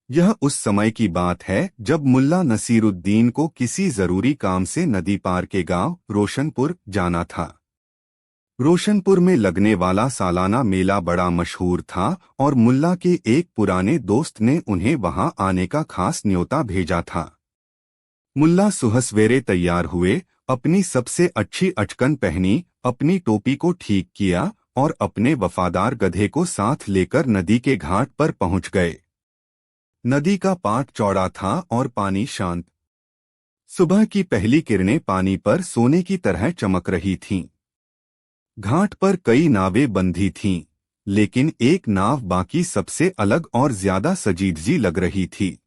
यह उस समय की बात है जब मुल्ला नसीरुद्दीन को किसी जरूरी काम से नदी पार के गांव रोशनपुर जाना था। रोशनपुर में लगने वाला सालाना मेला बड़ा मशहूर था और मुल्ला के एक पुराने दोस्त ने उन्हें वहां आने का खास न्योता भेजा था। मुल्ला सुबह सवेरे तैयार हुए, अपनी सबसे अच्छी अचकन पहनी, अपनी टोपी को ठीक किया और अपने वफादार गधे को साथ लेकर नदी के घाट पर पहुंच गए। नदी का पाट चौड़ा था और पानी शांत। सुबह की पहली किरणें पानी पर सोने की तरह चमक रही थीं। घाट पर कई नावें बंधी थीं, लेकिन एक नाव बाकी सबसे अलग और ज्यादा सजीदजी लग रही थी।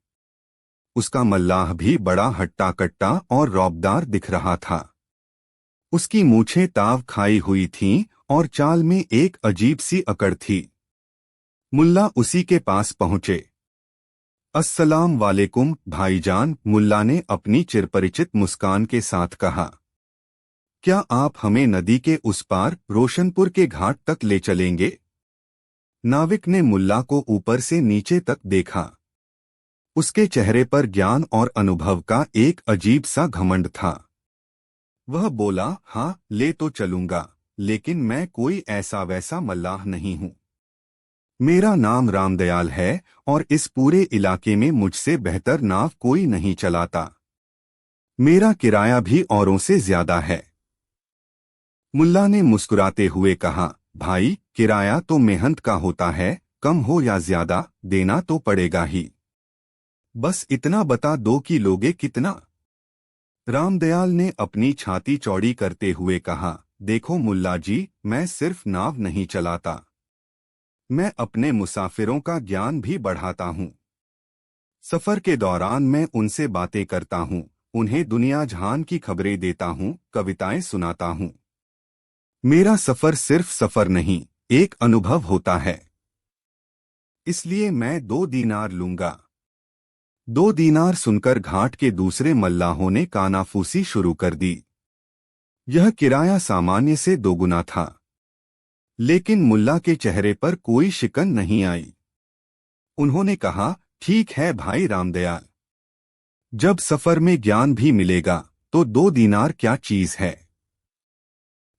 उसका मल्लाह भी बड़ा हट्टा कट्टा और रौबदार दिख रहा था। उसकी मूछें ताव खाई हुई थीं और चाल में एक अजीब सी अकड़ थी। मुल्ला उसी के पास पहुंचे। अस्सलाम वालेकुम भाईजान, मुल्ला ने अपनी चिरपरिचित मुस्कान के साथ कहा। क्या आप हमें नदी के उस पार रोशनपुर के घाट तक ले चलेंगे? नाविक ने मुल्ला को ऊपर से नीचे तक देखा। उसके चेहरे पर ज्ञान और अनुभव का एक अजीब सा घमंड था। वह बोला, हाँ ले तो चलूंगा, लेकिन मैं कोई ऐसा वैसा मल्लाह नहीं हूँ। मेरा नाम रामदयाल है और इस पूरे इलाके में मुझसे बेहतर नाव कोई नहीं चलाता। मेरा किराया भी औरों से ज्यादा है। मुल्ला ने मुस्कुराते हुए कहा, भाई किराया तो मेहनत का होता है, कम हो या ज्यादा देना तो पड़ेगा ही। बस इतना बता दो कि लोगे कितना? रामदयाल ने अपनी छाती चौड़ी करते हुए कहा, देखो मुल्ला जी, मैं सिर्फ नाव नहीं चलाता, मैं अपने मुसाफिरों का ज्ञान भी बढ़ाता हूँ। सफर के दौरान मैं उनसे बातें करता हूँ, उन्हें दुनिया जहान की खबरें देता हूँ, कविताएं सुनाता हूँ। मेरा सफर सिर्फ सफर नहीं, एक अनुभव होता है। इसलिए मैं 2 दीनार लूंगा। 2 दीनार सुनकर घाट के दूसरे मल्लाहों ने कानाफूसी शुरू कर दी। यह किराया सामान्य से दोगुना था, लेकिन मुल्ला के चेहरे पर कोई शिकन नहीं आई। उन्होंने कहा, ठीक है भाई रामदयाल, जब सफर में ज्ञान भी मिलेगा तो 2 दीनार क्या चीज है।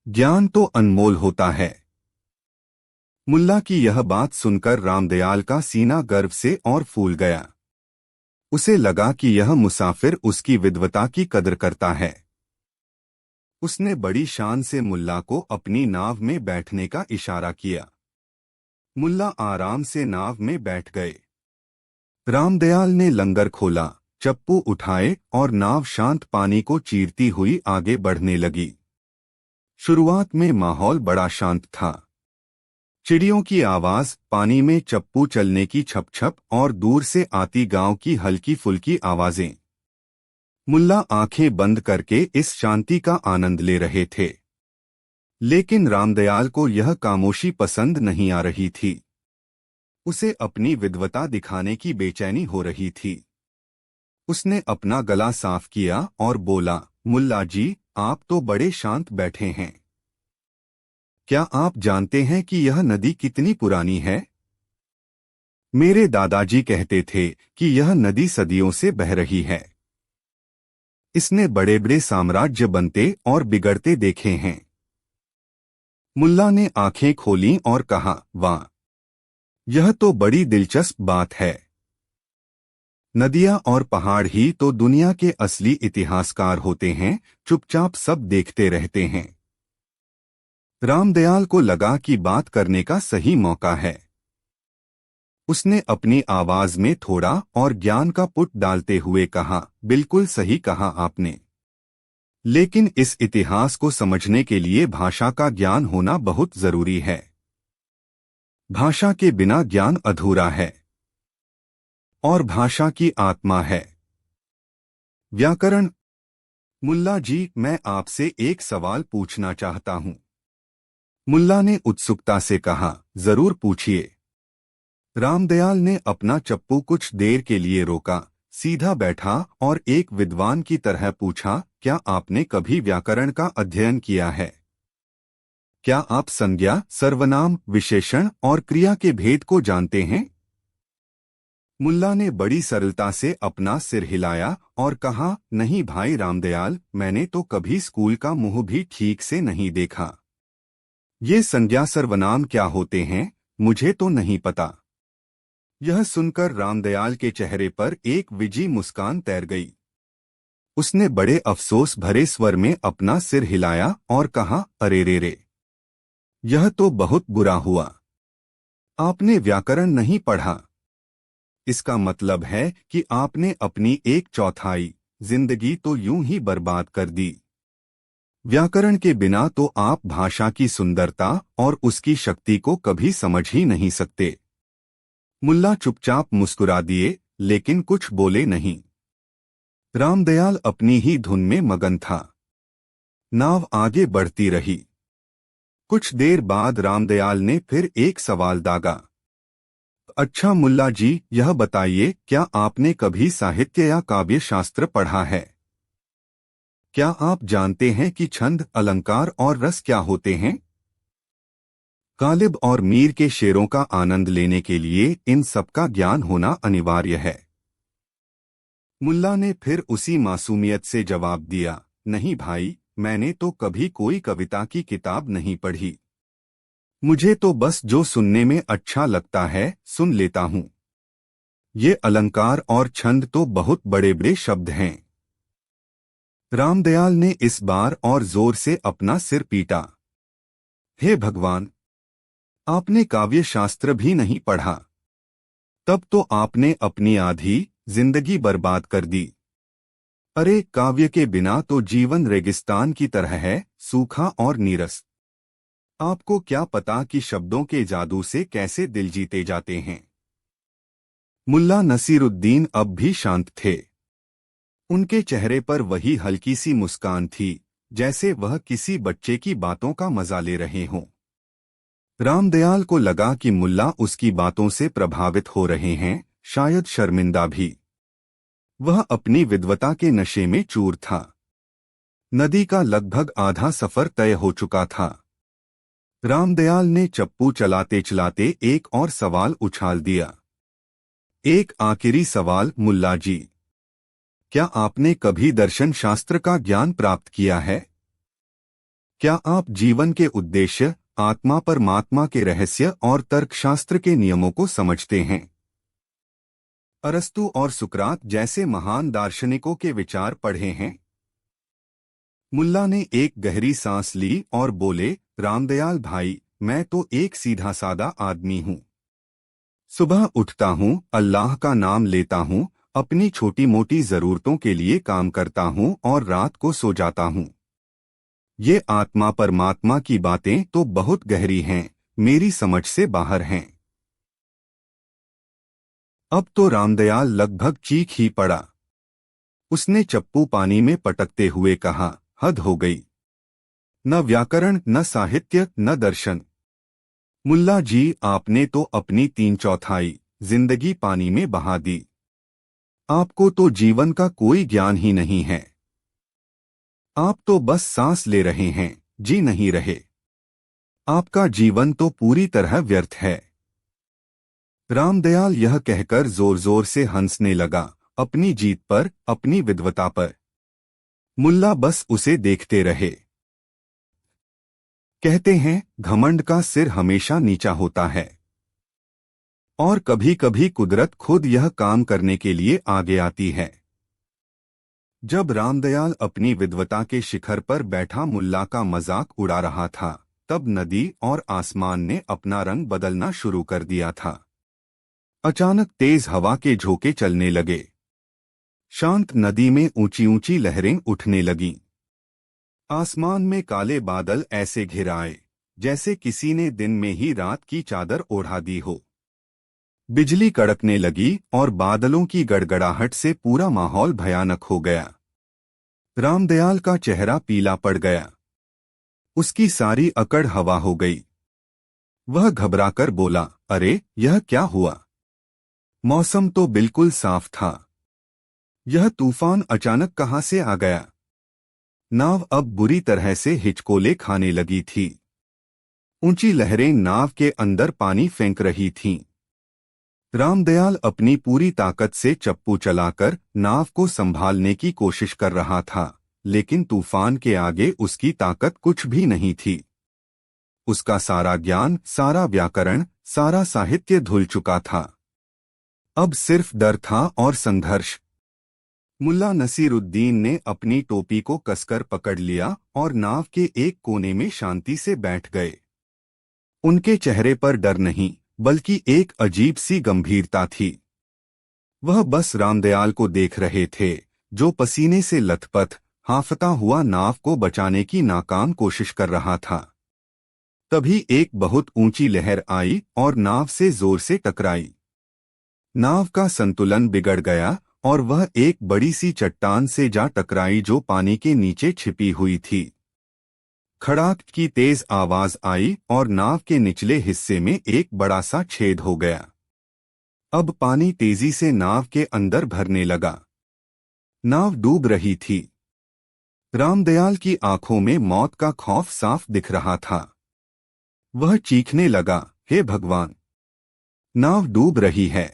ज्ञान तो अनमोल होता है। मुल्ला की यह बात सुनकर रामदयाल का सीना गर्व से और फूल गया। उसे लगा कि यह मुसाफिर उसकी विद्वता की कदर करता है। उसने बड़ी शान से मुल्ला को अपनी नाव में बैठने का इशारा किया। मुल्ला आराम से नाव में बैठ गए। रामदयाल ने लंगर खोला, चप्पू उठाए और नाव शांत पानी को चीरती हुई आगे बढ़ने लगी। शुरुआत में माहौल बड़ा शांत था। चिड़ियों की आवाज, पानी में चप्पू चलने की छप-छप और दूर से आती गांव की हल्की फुल्की आवाजें। मुल्ला आंखें बंद करके इस शांति का आनंद ले रहे थे। लेकिन रामदयाल को यह खामोशी पसंद नहीं आ रही थी। उसे अपनी विद्वता दिखाने की बेचैनी हो रही थी। उसने अपना गला साफ किया और बोला, मुल्ला जी, आप तो बड़े शांत बैठे हैं। क्या आप जानते हैं कि यह नदी कितनी पुरानी है? मेरे दादाजी कहते थे कि यह नदी सदियों से बह रही है। इसने बड़े बड़े साम्राज्य बनते और बिगड़ते देखे हैं। मुल्ला ने आंखें खोलीं और कहा, वाह, यह तो बड़ी दिलचस्प बात है। नदियां और पहाड़ ही तो दुनिया के असली इतिहासकार होते हैं, चुपचाप सब देखते रहते हैं। रामदयाल को लगा कि बात करने का सही मौका है। उसने अपनी आवाज में थोड़ा और ज्ञान का पुट डालते हुए कहा, बिल्कुल सही कहा आपने। लेकिन इस इतिहास को समझने के लिए भाषा का ज्ञान होना बहुत जरूरी है। भाषा के बिना ज्ञान अधूरा है। और भाषा की आत्मा है व्याकरण। मुल्ला जी, मैं आपसे एक सवाल पूछना चाहता हूं। मुल्ला ने उत्सुकता से कहा, जरूर पूछिए। रामदयाल ने अपना चप्पू कुछ देर के लिए रोका, सीधा बैठा और एक विद्वान की तरह पूछा, क्या आपने कभी व्याकरण का अध्ययन किया है? क्या आप संज्ञा, सर्वनाम, विशेषण और क्रिया के भेद को जानते हैं? मुल्ला ने बड़ी सरलता से अपना सिर हिलाया और कहा, नहीं भाई रामदयाल, मैंने तो कभी स्कूल का मुंह भी ठीक से नहीं देखा। ये संज्ञा सर्वनाम क्या होते हैं, मुझे तो नहीं पता। यह सुनकर रामदयाल के चेहरे पर एक विजी मुस्कान तैर गई। उसने बड़े अफसोस भरे स्वर में अपना सिर हिलाया और कहा, अरे रे रे, यह तो बहुत बुरा हुआ। आपने व्याकरण नहीं पढ़ा। इसका मतलब है कि आपने अपनी 1/4 जिंदगी तो यूं ही बर्बाद कर दी। व्याकरण के बिना तो आप भाषा की सुंदरता और उसकी शक्ति को कभी समझ ही नहीं सकते। मुल्ला चुपचाप मुस्कुरा दिए, लेकिन कुछ बोले नहीं। रामदयाल अपनी ही धुन में मगन था। नाव आगे बढ़ती रही। कुछ देर बाद रामदयाल ने फिर एक सवाल दागा। अच्छा मुल्ला जी, यह बताइए, क्या आपने कभी साहित्य या काव्य शास्त्र पढ़ा है? क्या आप जानते हैं कि छंद, अलंकार और रस क्या होते हैं? गालिब और मीर के शेरों का आनंद लेने के लिए इन सबका ज्ञान होना अनिवार्य है। मुल्ला ने फिर उसी मासूमियत से जवाब दिया, नहीं भाई, मैंने तो कभी कोई कविता की किताब नहीं पढ़ी। मुझे तो बस जो सुनने में अच्छा लगता है सुन लेता हूँ। ये अलंकार और छंद तो बहुत बड़े बड़े शब्द हैं। रामदयाल ने इस बार और जोर से अपना सिर पीटा। हे भगवान, आपने काव्य शास्त्र भी नहीं पढ़ा। तब तो आपने अपनी आधी जिंदगी बर्बाद कर दी। अरे, काव्य के बिना तो जीवन रेगिस्तान की तरह है, सूखा और नीरस। आपको क्या पता कि शब्दों के जादू से कैसे दिल जीते जाते हैं। मुल्ला नसीरुद्दीन अब भी शांत थे। उनके चेहरे पर वही हल्की सी मुस्कान थी, जैसे वह किसी बच्चे की बातों का मजा ले रहे हों। रामदयाल को लगा कि मुल्ला उसकी बातों से प्रभावित हो रहे हैं, शायद शर्मिंदा भी। वह अपनी विद्वता के नशे में चूर था। नदी का लगभग आधा सफर तय हो चुका था। रामदयाल ने चप्पू चलाते चलाते एक और सवाल उछाल दिया। एक आखिरी सवाल मुल्ला जी, क्या आपने कभी दर्शन शास्त्र का ज्ञान प्राप्त किया है? क्या आप जीवन के उद्देश्य, आत्मा परमात्मा के रहस्य और तर्कशास्त्र के नियमों को समझते हैं? अरस्तु और सुकरात जैसे महान दार्शनिकों के विचार पढ़े हैं? मुल्ला ने एक गहरी सांस ली और बोले, रामदयाल भाई, मैं तो एक सीधा सादा आदमी हूँ। सुबह उठता हूँ, अल्लाह का नाम लेता हूँ, अपनी छोटी मोटी जरूरतों के लिए काम करता हूँ और रात को सो जाता हूँ। ये आत्मा परमात्मा की बातें तो बहुत गहरी हैं, मेरी समझ से बाहर हैं। अब तो रामदयाल लगभग चीख ही पड़ा। उसने चप्पू पानी में पटकते हुए कहा, हद हो गई। न व्याकरण, न साहित्य, न दर्शन। मुल्ला जी, आपने तो अपनी 3/4 जिंदगी पानी में बहा दी। आपको तो जीवन का कोई ज्ञान ही नहीं है। आप तो बस सांस ले रहे हैं, जी नहीं रहे। आपका जीवन तो पूरी तरह व्यर्थ है। रामदयाल यह कहकर जोर जोर से हंसने लगा, अपनी जीत पर, अपनी विद्वता पर। मुल्ला बस उसे देखते रहे। कहते हैं, घमंड का सिर हमेशा नीचा होता है। और कभी कभी कुदरत खुद यह काम करने के लिए आगे आती है। जब रामदयाल अपनी विद्वता के शिखर पर बैठा मुल्ला का मजाक उड़ा रहा था, तब नदी और आसमान ने अपना रंग बदलना शुरू कर दिया था। अचानक तेज हवा के झोंके चलने लगे। शांत नदी में ऊंची ऊंची लहरें उठने लगीं। आसमान में काले बादल ऐसे घिर आए, जैसे किसी ने दिन में ही रात की चादर ओढ़ा दी हो। बिजली कड़कने लगी और बादलों की गड़गड़ाहट से पूरा माहौल भयानक हो गया। रामदयाल का चेहरा पीला पड़ गया। उसकी सारी अकड़ हवा हो गई। वह घबराकर बोला, अरे, यह क्या हुआ? मौसम तो बिल्कुल साफ था। यह तूफान अचानक कहां से आ गया? नाव अब बुरी तरह से हिचकोले खाने लगी थी। ऊंची लहरें नाव के अंदर पानी फेंक रही थीं। रामदयाल अपनी पूरी ताकत से चप्पू चलाकर नाव को संभालने की कोशिश कर रहा था, लेकिन तूफान के आगे उसकी ताकत कुछ भी नहीं थी। उसका सारा ज्ञान, सारा व्याकरण, सारा साहित्य धुल चुका था। अब सिर्फ डर था और संघर्ष। मुल्ला नसीरुद्दीन ने अपनी टोपी को कसकर पकड़ लिया और नाव के एक कोने में शांति से बैठ गए। उनके चेहरे पर डर नहीं, बल्कि एक अजीब सी गंभीरता थी। वह बस रामदयाल को देख रहे थे, जो पसीने से लथपथ, हांफता हुआ नाव को बचाने की नाकाम कोशिश कर रहा था। तभी एक बहुत ऊंची लहर आई और नाव से जोर से टकराई। नाव का संतुलन बिगड़ गया और वह एक बड़ी सी चट्टान से जा टकराई जो पानी के नीचे छिपी हुई थी। खड़ाक की तेज आवाज आई और नाव के निचले हिस्से में एक बड़ा सा छेद हो गया। अब पानी तेजी से नाव के अंदर भरने लगा। नाव डूब रही थी। रामदयाल की आंखों में मौत का खौफ साफ दिख रहा था। वह चीखने लगा, हे भगवान! नाव डूब रही है।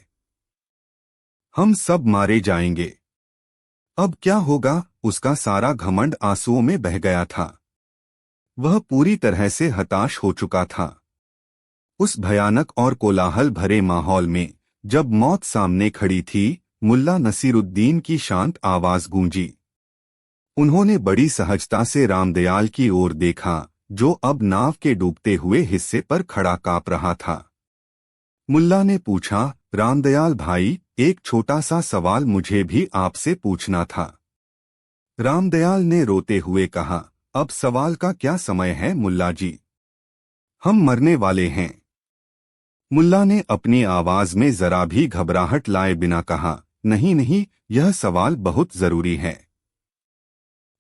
हम सब मारे जाएंगे। अब क्या होगा? उसका सारा घमंड आंसुओं में बह गया था। वह पूरी तरह से हताश हो चुका था। उस भयानक और कोलाहल भरे माहौल में जब मौत सामने खड़ी थी, मुल्ला नसीरुद्दीन की शांत आवाज गूंजी। उन्होंने बड़ी सहजता से रामदयाल की ओर देखा, जो अब नाव के डूबते हुए हिस्से पर खड़ा कांप रहा था। मुल्ला ने पूछा, रामदयाल भाई, एक छोटा सा सवाल मुझे भी आपसे पूछना था। रामदयाल ने रोते हुए कहा, अब सवाल का क्या समय है मुल्ला जी? हम मरने वाले हैं। मुल्ला ने अपनी आवाज में जरा भी घबराहट लाए बिना कहा, नहीं नहीं, यह सवाल बहुत जरूरी है।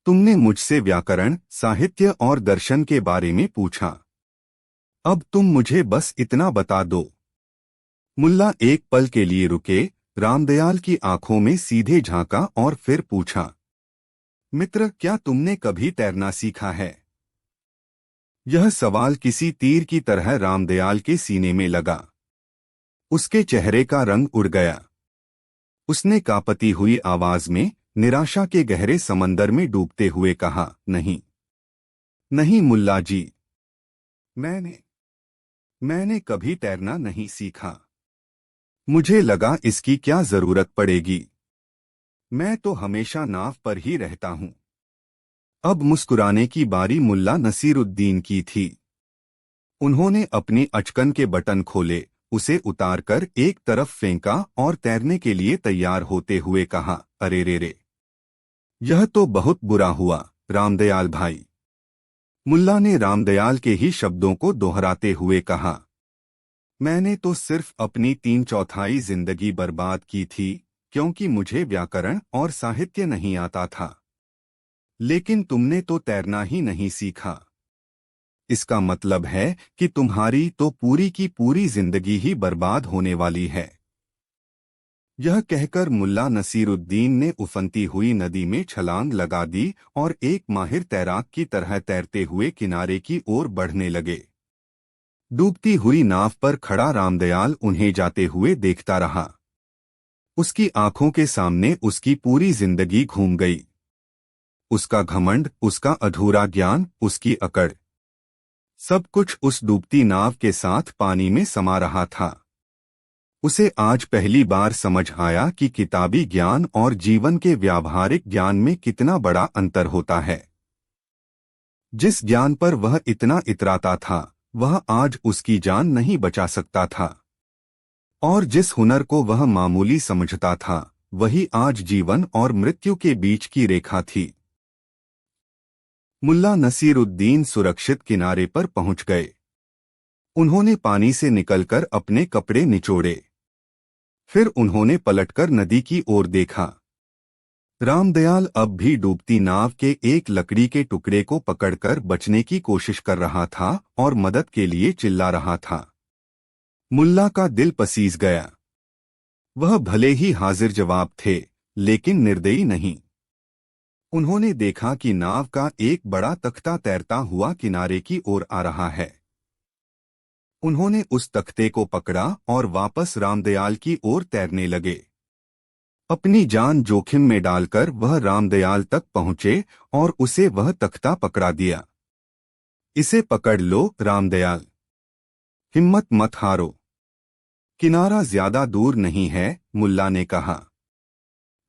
तुमने मुझसे व्याकरण, साहित्य और दर्शन के बारे में पूछा। अब तुम मुझे बस इतना बता दो। मुल्ला एक पल के लिए रुके, रामदयाल की आंखों में सीधे झांका और फिर पूछा, मित्र, क्या तुमने कभी तैरना सीखा है? यह सवाल किसी तीर की तरह रामदयाल के सीने में लगा। उसके चेहरे का रंग उड़ गया। उसने कांपती हुई आवाज में निराशा के गहरे समंदर में डूबते हुए कहा, नहीं नहीं मुल्ला जी, मैंने कभी तैरना नहीं सीखा। मुझे लगा इसकी क्या जरूरत पड़ेगी। मैं तो हमेशा नाव पर ही रहता हूं। अब मुस्कुराने की बारी मुल्ला नसीरुद्दीन की थी। उन्होंने अपनी अचकन के बटन खोले, उसे उतारकर एक तरफ फेंका और तैरने के लिए तैयार होते हुए कहा, अरे रे रे, यह तो बहुत बुरा हुआ रामदयाल भाई। मुल्ला ने रामदयाल के ही शब्दों को दोहराते हुए कहा, मैंने तो सिर्फ अपनी 3/4 जिंदगी बर्बाद की थी, क्योंकि मुझे व्याकरण और साहित्य नहीं आता था। लेकिन तुमने तो तैरना ही नहीं सीखा। इसका मतलब है कि तुम्हारी तो पूरी की पूरी जिंदगी ही बर्बाद होने वाली है। यह कहकर मुल्ला नसीरुद्दीन ने उफनती हुई नदी में छलांग लगा दी और एक माहिर तैराक की तरह तैरते हुए किनारे की ओर बढ़ने लगे। डूबती हुई नाव पर खड़ा रामदयाल उन्हें जाते हुए देखता रहा। उसकी आंखों के सामने उसकी पूरी जिंदगी घूम गई। उसका घमंड, उसका अधूरा ज्ञान, उसकी अकड़, सब कुछ उस डूबती नाव के साथ पानी में समा रहा था। उसे आज पहली बार समझ आया कि किताबी ज्ञान और जीवन के व्यावहारिक ज्ञान में कितना बड़ा अंतर होता है। जिस ज्ञान पर वह इतना इतराता था, वह आज उसकी जान नहीं बचा सकता था। और जिस हुनर को वह मामूली समझता था, वही आज जीवन और मृत्यु के बीच की रेखा थी। मुल्ला नसीरुद्दीन सुरक्षित किनारे पर पहुंच गए। उन्होंने पानी से निकलकर अपने कपड़े निचोड़े। फिर उन्होंने पलटकर नदी की ओर देखा। रामदयाल अब भी डूबती नाव के एक लकड़ी के टुकड़े को पकड़कर बचने की कोशिश कर रहा था और मदद के लिए चिल्ला रहा था। मुल्ला का दिल पसीज गया। वह भले ही हाजिर जवाब थे, लेकिन निर्दयी नहीं। उन्होंने देखा कि नाव का एक बड़ा तख्ता तैरता हुआ किनारे की ओर आ रहा है। उन्होंने उस तख्ते को पकड़ा और वापस रामदयाल की ओर तैरने लगे। अपनी जान जोखिम में डालकर वह रामदयाल तक पहुंचे और उसे वह तख्ता पकड़ा दिया। इसे पकड़ लो रामदयाल, हिम्मत मत हारो, किनारा ज्यादा दूर नहीं है, मुल्ला ने कहा।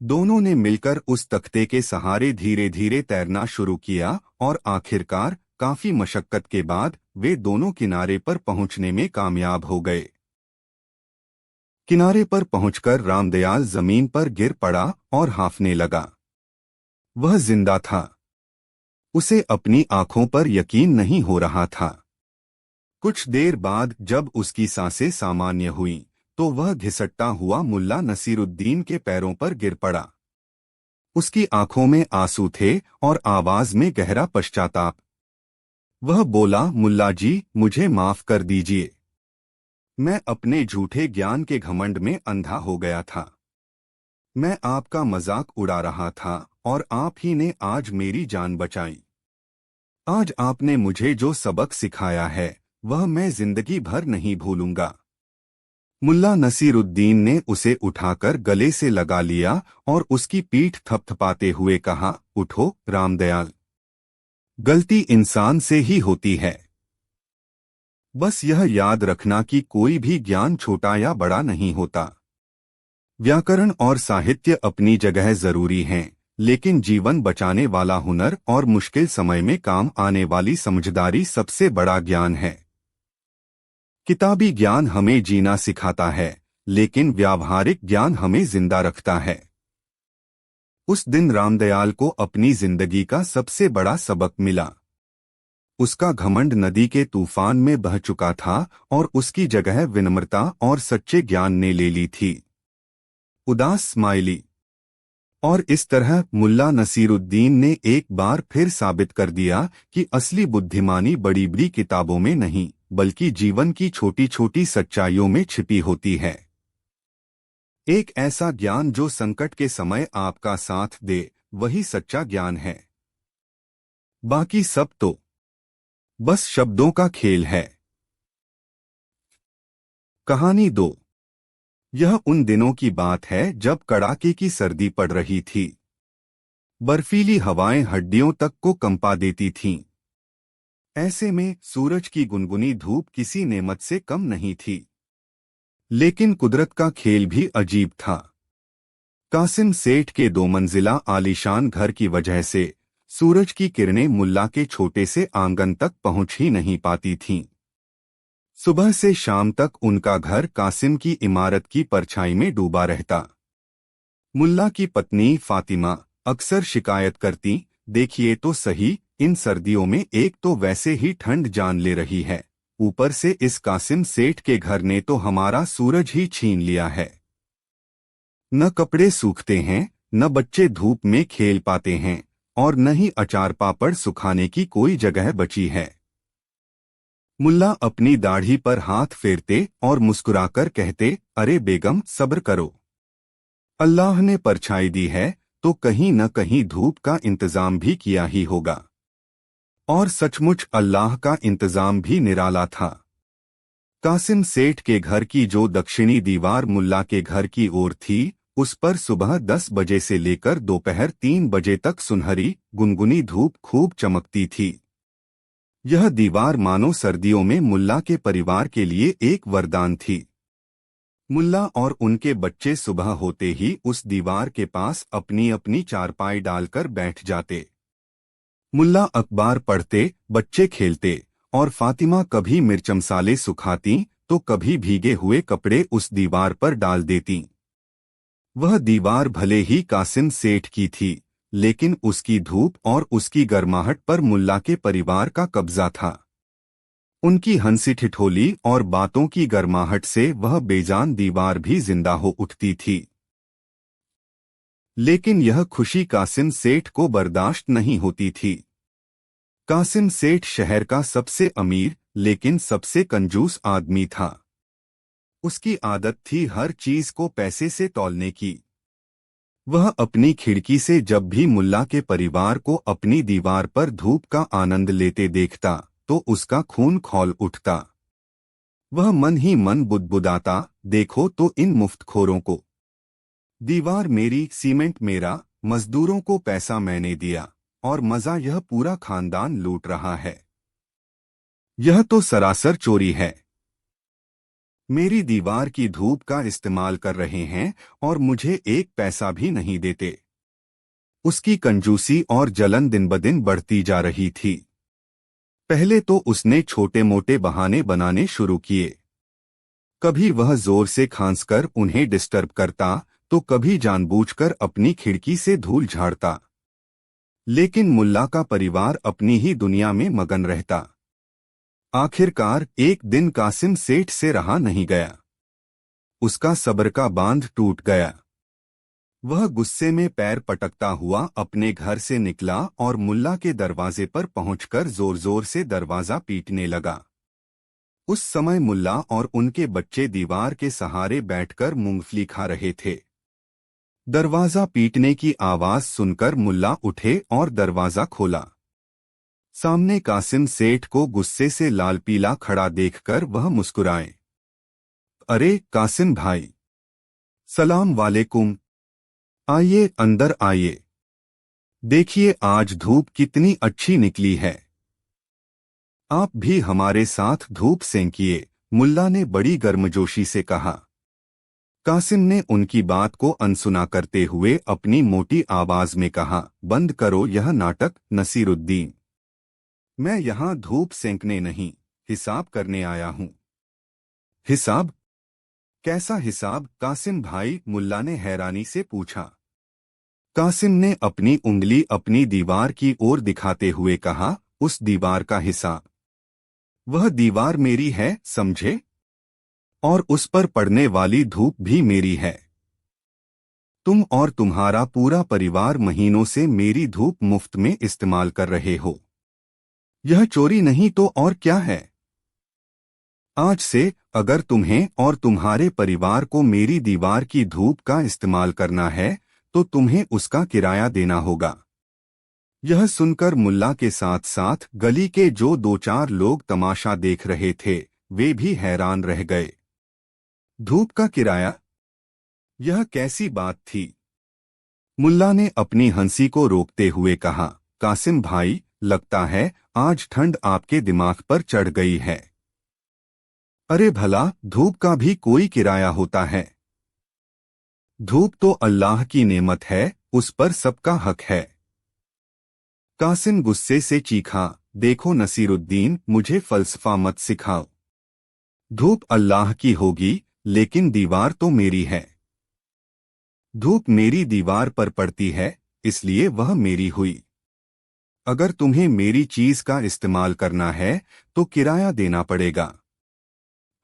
दोनों ने मिलकर उस तख्ते के सहारे धीरे धीरे तैरना शुरू किया और आखिरकार काफी मशक्कत के बाद वे दोनों किनारे पर पहुंचने में कामयाब हो गए। किनारे पर पहुंचकर रामदयाल जमीन पर गिर पड़ा और हांफने लगा। वह जिंदा था। उसे अपनी आंखों पर यकीन नहीं हो रहा था। कुछ देर बाद जब उसकी सांसें सामान्य हुईं, तो वह घिसटता हुआ मुल्ला नसीरुद्दीन के पैरों पर गिर पड़ा। उसकी आंखों में आंसू थे और आवाज में गहरा पश्चाताप। वह बोला, मुल्ला जी, मुझे माफ कर दीजिए। मैं अपने झूठे ज्ञान के घमंड में अंधा हो गया था। मैं आपका मजाक उड़ा रहा था और आप ही ने आज मेरी जान बचाई। आज आपने मुझे जो सबक सिखाया है वह मैं जिंदगी भर नहीं भूलूंगा। मुल्ला नसीरुद्दीन ने उसे उठाकर गले से लगा लिया और उसकी पीठ थपथपाते हुए कहा, उठो रामदयाल, गलती इंसान से ही होती है। बस यह याद रखना कि कोई भी ज्ञान छोटा या बड़ा नहीं होता। व्याकरण और साहित्य अपनी जगह जरूरी हैं, लेकिन जीवन बचाने वाला हुनर और मुश्किल समय में काम आने वाली समझदारी सबसे बड़ा ज्ञान है। किताबी ज्ञान हमें जीना सिखाता है, लेकिन व्यावहारिक ज्ञान हमें जिंदा रखता है। उस दिन रामदयाल को अपनी जिंदगी का सबसे बड़ा सबक मिला। उसका घमंड नदी के तूफान में बह चुका था और उसकी जगह विनम्रता और सच्चे ज्ञान ने ले ली थी। उदास स्माइली। और इस तरह मुल्ला नसीरुद्दीन ने एक बार फिर साबित कर दिया कि असली बुद्धिमानी बड़ी बड़ी किताबों में नहीं, बल्कि जीवन की छोटी छोटी सच्चाइयों में छिपी होती है। एक ऐसा ज्ञान जो संकट के समय आपका साथ दे, वही सच्चा ज्ञान है। बाकी सब तो बस शब्दों का खेल है। कहानी 2। यह उन दिनों की बात है जब कड़ाके की सर्दी पड़ रही थी। बर्फीली हवाएं हड्डियों तक को कंपा देती थीं। ऐसे में सूरज की गुनगुनी धूप किसी नेमत से कम नहीं थी। लेकिन कुदरत का खेल भी अजीब था। कासिम सेठ के 2 मंजिला आलीशान घर की वजह से सूरज की किरणें मुल्ला के छोटे से आंगन तक पहुंच ही नहीं पाती थीं। सुबह से शाम तक उनका घर कासिम की इमारत की परछाई में डूबा रहता। मुल्ला की पत्नी फातिमा अक्सर शिकायत करती, देखिए तो सही, इन सर्दियों में एक तो वैसे ही ठंड जान ले रही है, ऊपर से इस कासिम सेठ के घर ने तो हमारा सूरज ही छीन लिया है। न कपड़े सूखते हैं, न बच्चे धूप में खेल पाते हैं, और न ही अचार पापड़ सुखाने की कोई जगह बची है। मुल्ला अपनी दाढ़ी पर हाथ फेरते और मुस्कुराकर कहते, अरे बेगम, सब्र करो। अल्लाह ने परछाई दी है तो कहीं न कहीं धूप का इंतजाम भी किया ही होगा। और सचमुच अल्लाह का इंतजाम भी निराला था। कासिम सेठ के घर की जो दक्षिणी दीवार मुल्ला के घर की ओर थी, उस पर सुबह 10 बजे से लेकर दोपहर 3 बजे तक सुनहरी गुनगुनी धूप खूब चमकती थी। यह दीवार मानो सर्दियों में मुल्ला के परिवार के लिए एक वरदान थी। मुल्ला और उनके बच्चे सुबह होते ही उस दीवार के पास अपनी अपनी चारपाई डालकर बैठ जाते। मुल्ला अखबार पढ़ते, बच्चे खेलते, और फातिमा कभी मिर्च मसाले सुखाती तो कभी भीगे हुए कपड़े उस दीवार पर डाल देती। वह दीवार भले ही कासिम सेठ की थी, लेकिन उसकी धूप और उसकी गर्माहट पर मुल्ला के परिवार का कब्जा था। उनकी हंसी ठिठोली और बातों की गर्माहट से वह बेजान दीवार भी जिंदा हो उठती थी। लेकिन यह खुशी कासिम सेठ को बर्दाश्त नहीं होती थी। कासिम सेठ शहर का सबसे अमीर लेकिन सबसे कंजूस आदमी था। उसकी आदत थी हर चीज को पैसे से तौलने की। वह अपनी खिड़की से जब भी मुल्ला के परिवार को अपनी दीवार पर धूप का आनंद लेते देखता तो उसका खून खौल उठता। वह मन ही मन बुदबुदाता, देखो तो इन मुफ्तखोरों को। दीवार मेरी, सीमेंट मेरा, मजदूरों को पैसा मैंने दिया, और मजा यह पूरा खानदान लूट रहा है। यह तो सरासर चोरी है। मेरी दीवार की धूप का इस्तेमाल कर रहे हैं और मुझे एक पैसा भी नहीं देते। उसकी कंजूसी और जलन दिन ब दिन बढ़ती जा रही थी। पहले तो उसने छोटे मोटे बहाने बनाने शुरू किए। कभी वह जोर से खांसकर उन्हें डिस्टर्ब करता, तो कभी जानबूझकर अपनी खिड़की से धूल झाड़ता। लेकिन मुल्ला का परिवार अपनी ही दुनिया में मगन रहता। आखिरकार एक दिन कासिम सेठ से रहा नहीं गया। उसका सब्र का बांध टूट गया। वह गुस्से में पैर पटकता हुआ अपने घर से निकला और मुल्ला के दरवाजे पर पहुंचकर जोर जोर से दरवाजा पीटने लगा। उस समय मुल्ला और उनके बच्चे दीवार के सहारे बैठकर मूंगफली खा रहे थे। दरवाजा पीटने की आवाज सुनकर मुल्ला उठे और दरवाजा खोला। सामने कासिम सेठ को गुस्से से लाल पीला खड़ा देखकर वह मुस्कुराए। अरे कासिम भाई, सलाम वालेकुम। आइए अंदर आइए। देखिए आज धूप कितनी अच्छी निकली है। आप भी हमारे साथ धूप सेंकिए, मुल्ला ने बड़ी गर्मजोशी से कहा। कासिम ने उनकी बात को अनसुना करते हुए अपनी मोटी आवाज में कहा, बंद करो यह नाटक नसीरुद्दीन। मैं यहाँ धूप सेंकने नहीं, हिसाब करने आया हूँ। हिसाब? कैसा हिसाब कासिम भाई? मुल्ला ने हैरानी से पूछा। कासिम ने अपनी उंगली अपनी दीवार की ओर दिखाते हुए कहा, उस दीवार का हिसाब? वह दीवार मेरी है, समझे? और उस पर पड़ने वाली धूप भी मेरी है। तुम और तुम्हारा पूरा परिवार महीनों से मेरी धूप मुफ्त में इस्तेमाल कर रहे हो। यह चोरी नहीं तो और क्या है? आज से अगर तुम्हें और तुम्हारे परिवार को मेरी दीवार की धूप का इस्तेमाल करना है तो तुम्हें उसका किराया देना होगा। यह सुनकर मुल्ला के साथ साथ गली के जो दो चार लोग तमाशा देख रहे थे वे भी हैरान रह गए। धूप का किराया? यह कैसी बात थी? मुल्ला ने अपनी हंसी को रोकते हुए कहा, कासिम भाई, लगता है आज ठंड आपके दिमाग पर चढ़ गई है। अरे भला, धूप का भी कोई किराया होता है? धूप तो अल्लाह की नेमत है, उस पर सबका हक है। कासिम गुस्से से चीखा, देखो नसीरुद्दीन, मुझे फलसफा मत सिखाओ। धूप अल्लाह की होगी लेकिन दीवार तो मेरी है। धूप मेरी दीवार पर पड़ती है इसलिए वह मेरी हुई। अगर तुम्हें मेरी चीज का इस्तेमाल करना है तो किराया देना पड़ेगा।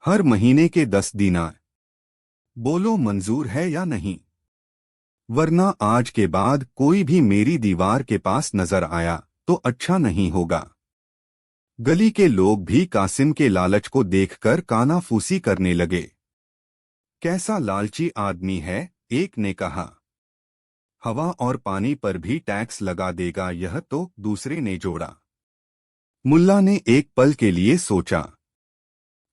हर महीने के 10 दीनार। बोलो मंजूर है या नहीं? वरना आज के बाद कोई भी मेरी दीवार के पास नजर आया तो अच्छा नहीं होगा। गली के लोग भी कासिम के लालच को देखकर कानाफूसी करने लगे। कैसा लालची आदमी है, एक ने कहा। हवा और पानी पर भी टैक्स लगा देगा यह तो दूसरे ने जोड़ा। मुल्ला ने एक पल के लिए सोचा।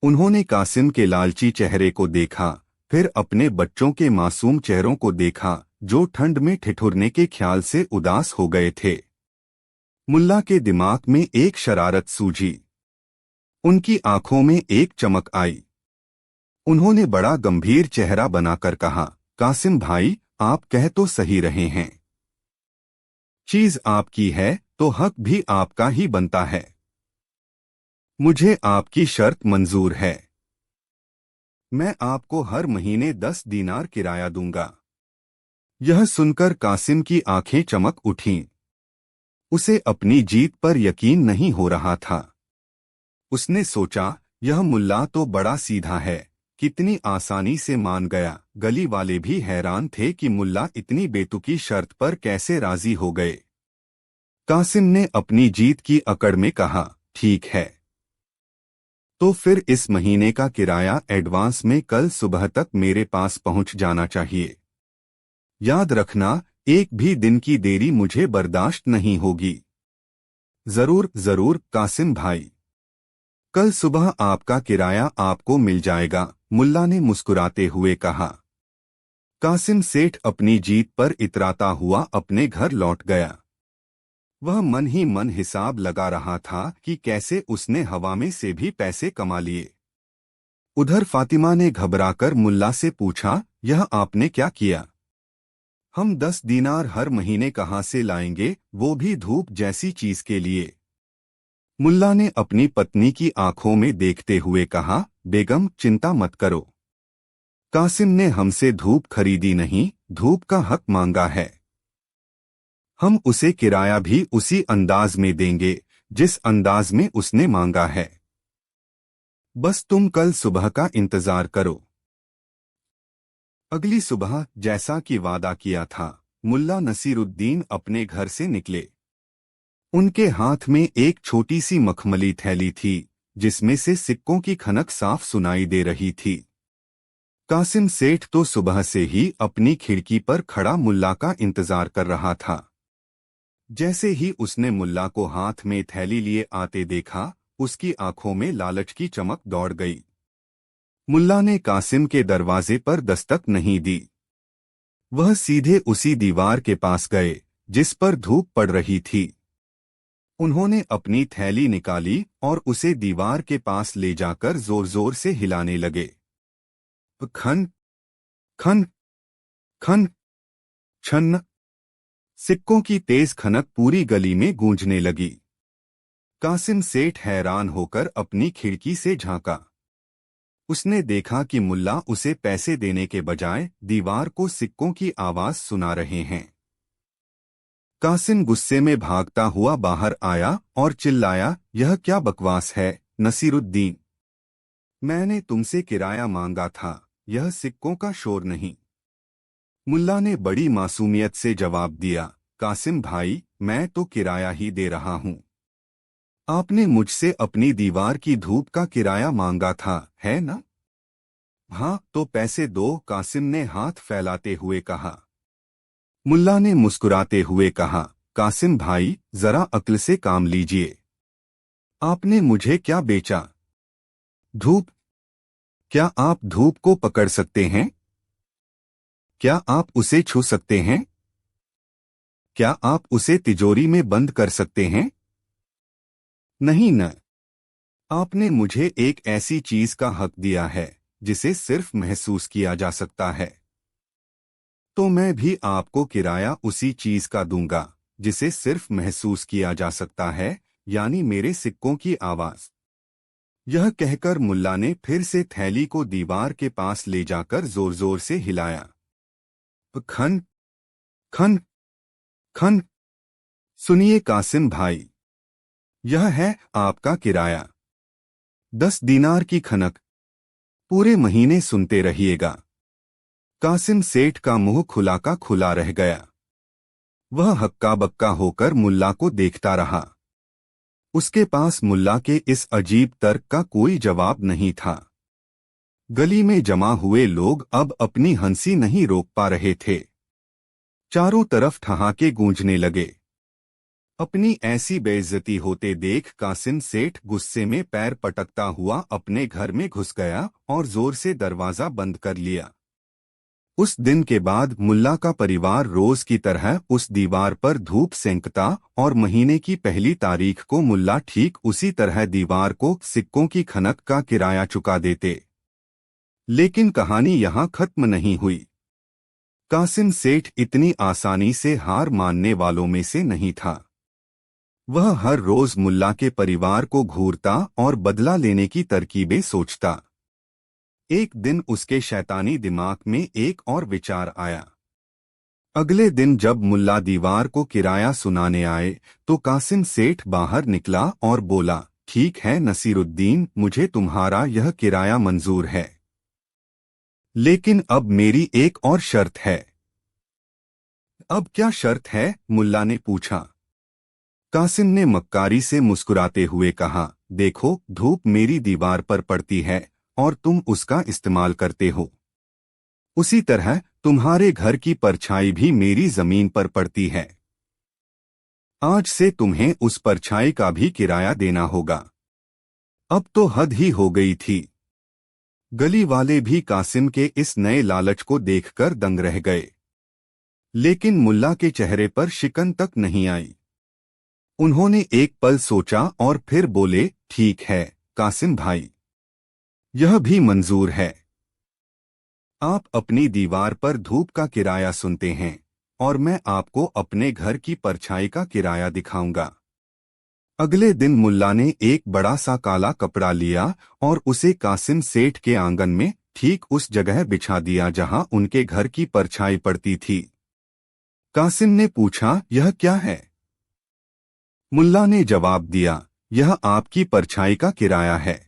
उन्होंने कासिम के लालची चेहरे को देखा, फिर अपने बच्चों के मासूम चेहरों को देखा जो ठंड में ठिठुरने के ख्याल से उदास हो गए थे। मुल्ला के दिमाग में एक शरारत सूझी। उनकी आंखों में एक चमक आई। उन्होंने बड़ा गंभीर चेहरा बनाकर कहा, कासिम भाई, आप कह तो सही रहे हैं। चीज आपकी है तो हक भी आपका ही बनता है। मुझे आपकी शर्त मंजूर है। मैं आपको हर महीने 10 दीनार किराया दूंगा। यह सुनकर कासिम की आंखें चमक उठीं। उसे अपनी जीत पर यकीन नहीं हो रहा था। उसने सोचा, यह मुल्ला तो बड़ा सीधा है, कितनी आसानी से मान गया। गली वाले भी हैरान थे कि मुल्ला इतनी बेतुकी शर्त पर कैसे राजी हो गए। कासिम ने अपनी जीत की अकड़ में कहा, ठीक है, तो फिर इस महीने का किराया एडवांस में कल सुबह तक मेरे पास पहुंच जाना चाहिए। याद रखना, एक भी दिन की देरी मुझे बर्दाश्त नहीं होगी। जरूर जरूर कासिम भाई। कल सुबह आपका किराया आपको मिल जाएगा, मुल्ला ने मुस्कुराते हुए कहा। कासिम सेठ अपनी जीत पर इतराता हुआ अपने घर लौट गया। वह मन ही मन हिसाब लगा रहा था कि कैसे उसने हवा में से भी पैसे कमा लिए। उधर फातिमा ने घबराकर मुल्ला से पूछा, यह आपने क्या किया? हम 10 दीनार हर महीने कहाँ से लाएंगे, वो भी धूप जैसी चीज के लिए? मुल्ला ने अपनी पत्नी की आंखों में देखते हुए कहा, बेगम चिंता मत करो। कासिम ने हमसे धूप खरीदी नहीं, धूप का हक मांगा है। हम उसे किराया भी उसी अंदाज में देंगे जिस अंदाज में उसने मांगा है। बस तुम कल सुबह का इंतजार करो। अगली सुबह जैसा कि वादा किया था, मुल्ला नसीरुद्दीन अपने घर से निकले। उनके हाथ में एक छोटी सी मखमली थैली थी जिसमें से सिक्कों की खनक साफ सुनाई दे रही थी। कासिम सेठ तो सुबह से ही अपनी खिड़की पर खड़ा मुल्ला का इंतजार कर रहा था। जैसे ही उसने मुल्ला को हाथ में थैली लिए आते देखा, उसकी आंखों में लालच की चमक दौड़ गई। मुल्ला ने कासिम के दरवाजे पर दस्तक नहीं दी। वह सीधे उसी दीवार के पास गए जिस पर धूप पड़ रही थी। उन्होंने अपनी थैली निकाली और उसे दीवार के पास ले जाकर जोर जोर से हिलाने लगे। खन खन खन छन। सिक्कों की तेज खनक पूरी गली में गूंजने लगी। कासिम सेठ हैरान होकर अपनी खिड़की से झांका। उसने देखा कि मुल्ला उसे पैसे देने के बजाय दीवार को सिक्कों की आवाज सुना रहे हैं। कासिम गुस्से में भागता हुआ बाहर आया और चिल्लाया, यह क्या बकवास है नसीरुद्दीन? मैंने तुमसे किराया मांगा था, यह सिक्कों का शोर नहीं। मुल्ला ने बड़ी मासूमियत से जवाब दिया, कासिम भाई, मैं तो किराया ही दे रहा हूँ। आपने मुझसे अपनी दीवार की धूप का किराया मांगा था, है ना? हाँ, तो पैसे दो, कासिम ने हाथ फैलाते हुए कहा। मुल्ला ने मुस्कुराते हुए कहा, कासिम भाई, जरा अक्ल से काम लीजिए। आपने मुझे क्या बेचा? धूप? क्या आप धूप को पकड़ सकते हैं? क्या आप उसे छू सकते हैं? क्या आप उसे तिजोरी में बंद कर सकते हैं? नहीं न। आपने मुझे एक ऐसी चीज का हक दिया है जिसे सिर्फ महसूस किया जा सकता है। तो मैं भी आपको किराया उसी चीज का दूंगा जिसे सिर्फ महसूस किया जा सकता है, यानी मेरे सिक्कों की आवाज। यह कहकर मुल्ला ने फिर से थैली को दीवार के पास ले जाकर जोर जोर से हिलाया। खन खन खन। सुनिए कासिम भाई, यह है आपका किराया, 10 दीनार की खनक। पूरे महीने सुनते रहिएगा। कासिम सेठ का मुंह खुला का खुला रह गया। वह हक्का बक्का होकर मुल्ला को देखता रहा। उसके पास मुल्ला के इस अजीब तर्क का कोई जवाब नहीं था। गली में जमा हुए लोग अब अपनी हंसी नहीं रोक पा रहे थे। चारों तरफ ठहाके गूंजने लगे। अपनी ऐसी बेइज्जती होते देख कासिम सेठ गुस्से में पैर पटकता हुआ अपने घर में घुस गया और जोर से दरवाजा बंद कर लिया। उस दिन के बाद मुल्ला का परिवार रोज की तरह उस दीवार पर धूप सेंकता और महीने की पहली तारीख को मुल्ला ठीक उसी तरह दीवार को सिक्कों की खनक का किराया चुका देते। लेकिन कहानी यहाँ खत्म नहीं हुई। कासिम सेठ इतनी आसानी से हार मानने वालों में से नहीं था। वह हर रोज मुल्ला के परिवार को घूरता और बदला लेने की तरकीबें सोचता। एक दिन उसके शैतानी दिमाग में एक और विचार आया। अगले दिन जब मुल्ला दीवार को किराया सुनाने आए तो कासिम सेठ बाहर निकला और बोला, ठीक है नसीरुद्दीन, मुझे तुम्हारा यह किराया मंजूर है, लेकिन अब मेरी एक और शर्त है। अब क्या शर्त है? मुल्ला ने पूछा। कासिम ने मक्कारी से मुस्कुराते हुए कहा, देखो, धूप मेरी दीवार पर पड़ती है और तुम उसका इस्तेमाल करते हो। उसी तरह तुम्हारे घर की परछाई भी मेरी जमीन पर पड़ती है। आज से तुम्हें उस परछाई का भी किराया देना होगा। अब तो हद ही हो गई थी। गली वाले भी कासिम के इस नए लालच को देखकर दंग रह गए, लेकिन मुल्ला के चेहरे पर शिकन तक नहीं आई। उन्होंने एक पल सोचा और फिर बोले, ठीक है कासिम भाई, यह भी मंजूर है। आप अपनी दीवार पर धूप का किराया सुनते हैं और मैं आपको अपने घर की परछाई का किराया दिखाऊंगा। अगले दिन मुल्ला ने एक बड़ा सा काला कपड़ा लिया और उसे कासिम सेठ के आंगन में ठीक उस जगह बिछा दिया जहां उनके घर की परछाई पड़ती थी। कासिम ने पूछा, यह क्या है? मुल्ला ने जवाब दिया, यह आपकी परछाई का किराया है।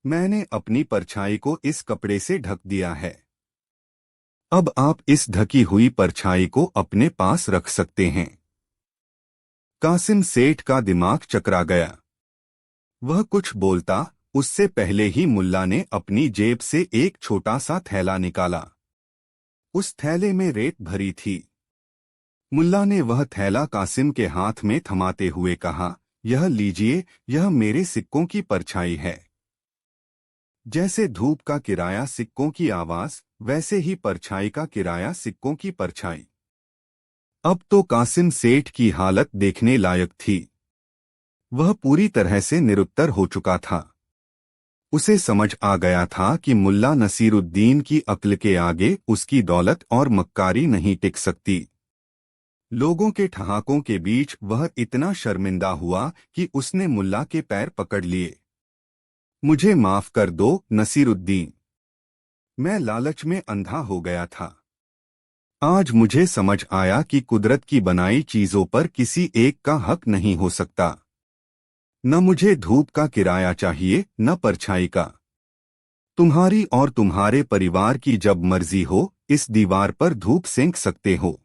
मैंने अपनी परछाई को इस कपड़े से ढक दिया है। अब आप इस ढकी हुई परछाई को अपने पास रख सकते हैं। कासिम सेठ का दिमाग चकरा गया। वह कुछ बोलता उससे पहले ही मुल्ला ने अपनी जेब से एक छोटा सा थैला निकाला। उस थैले में रेत भरी थी। मुल्ला ने वह थैला कासिम के हाथ में थमाते हुए कहा, यह लीजिए, यह मेरे सिक्कों की परछाई है। जैसे धूप का किराया सिक्कों की आवाज, वैसे ही परछाई का किराया सिक्कों की परछाई। अब तो कासिम सेठ की हालत देखने लायक थी। वह पूरी तरह से निरुत्तर हो चुका था। उसे समझ आ गया था कि मुल्ला नसीरुद्दीन की अक्ल के आगे उसकी दौलत और मक्कारी नहीं टिक सकती। लोगों के ठहाकों के बीच वह इतना शर्मिंदा हुआ कि उसने मुल्ला के पैर पकड़ लिए। मुझे माफ कर दो नसीरुद्दीन, मैं लालच में अंधा हो गया था। आज मुझे समझ आया कि कुदरत की बनाई चीजों पर किसी एक का हक नहीं हो सकता। न मुझे धूप का किराया चाहिए, न परछाई का। तुम्हारी और तुम्हारे परिवार की जब मर्जी हो इस दीवार पर धूप सेंक सकते हो।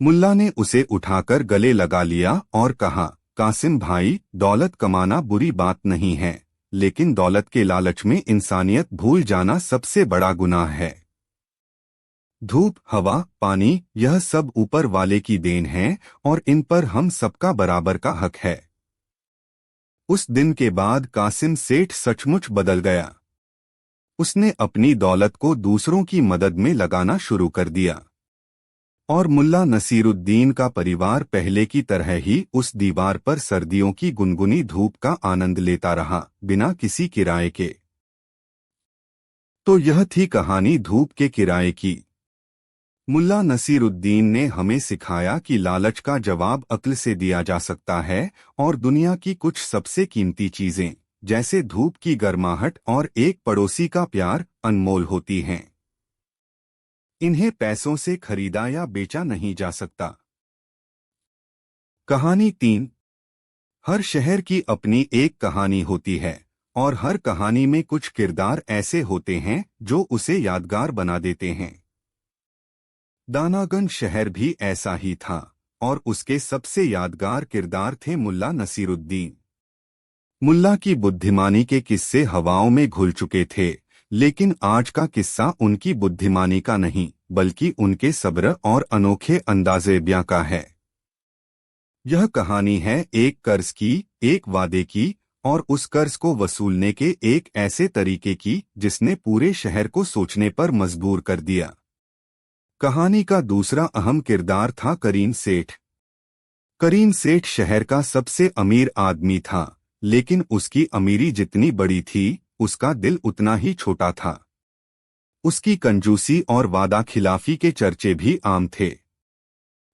मुल्ला ने उसे उठाकर गले लगा लिया और कहा, कासिम भाई, दौलत कमाना बुरी बात नहीं है, लेकिन दौलत के लालच में इंसानियत भूल जाना सबसे बड़ा गुनाह है। धूप, हवा, पानी, यह सब ऊपर वाले की देन है और इन पर हम सबका बराबर का हक है। उस दिन के बाद कासिम सेठ सचमुच बदल गया। उसने अपनी दौलत को दूसरों की मदद में लगाना शुरू कर दिया और मुल्ला नसीरुद्दीन का परिवार पहले की तरह ही उस दीवार पर सर्दियों की गुनगुनी धूप का आनंद लेता रहा, बिना किसी किराए के। तो यह थी कहानी धूप के किराए की। मुल्ला नसीरुद्दीन ने हमें सिखाया कि लालच का जवाब अक्ल से दिया जा सकता है और दुनिया की कुछ सबसे कीमती चीजें, जैसे धूप की गर्माहट और एक पड़ोसी का प्यार, अनमोल होती हैं। इन्हें पैसों से खरीदा या बेचा नहीं जा सकता। कहानी 3। हर शहर की अपनी एक कहानी होती है और हर कहानी में कुछ किरदार ऐसे होते हैं जो उसे यादगार बना देते हैं। दानागंज शहर भी ऐसा ही था और उसके सबसे यादगार किरदार थे मुल्ला नसीरुद्दीन। मुल्ला की बुद्धिमानी के किस्से हवाओं में घुल चुके थे, लेकिन आज का किस्सा उनकी बुद्धिमानी का नहीं, बल्कि उनके सब्र और अनोखे अंदाज़े बयां का है। यह कहानी है एक कर्ज की, एक वादे की और उस कर्ज को वसूलने के एक ऐसे तरीके की जिसने पूरे शहर को सोचने पर मजबूर कर दिया। कहानी का दूसरा अहम किरदार था करीम सेठ। करीम सेठ शहर का सबसे अमीर आदमी था, लेकिन उसकी अमीरी जितनी बड़ी थी, उसका दिल उतना ही छोटा था। उसकी कंजूसी और वादा खिलाफी के चर्चे भी आम थे।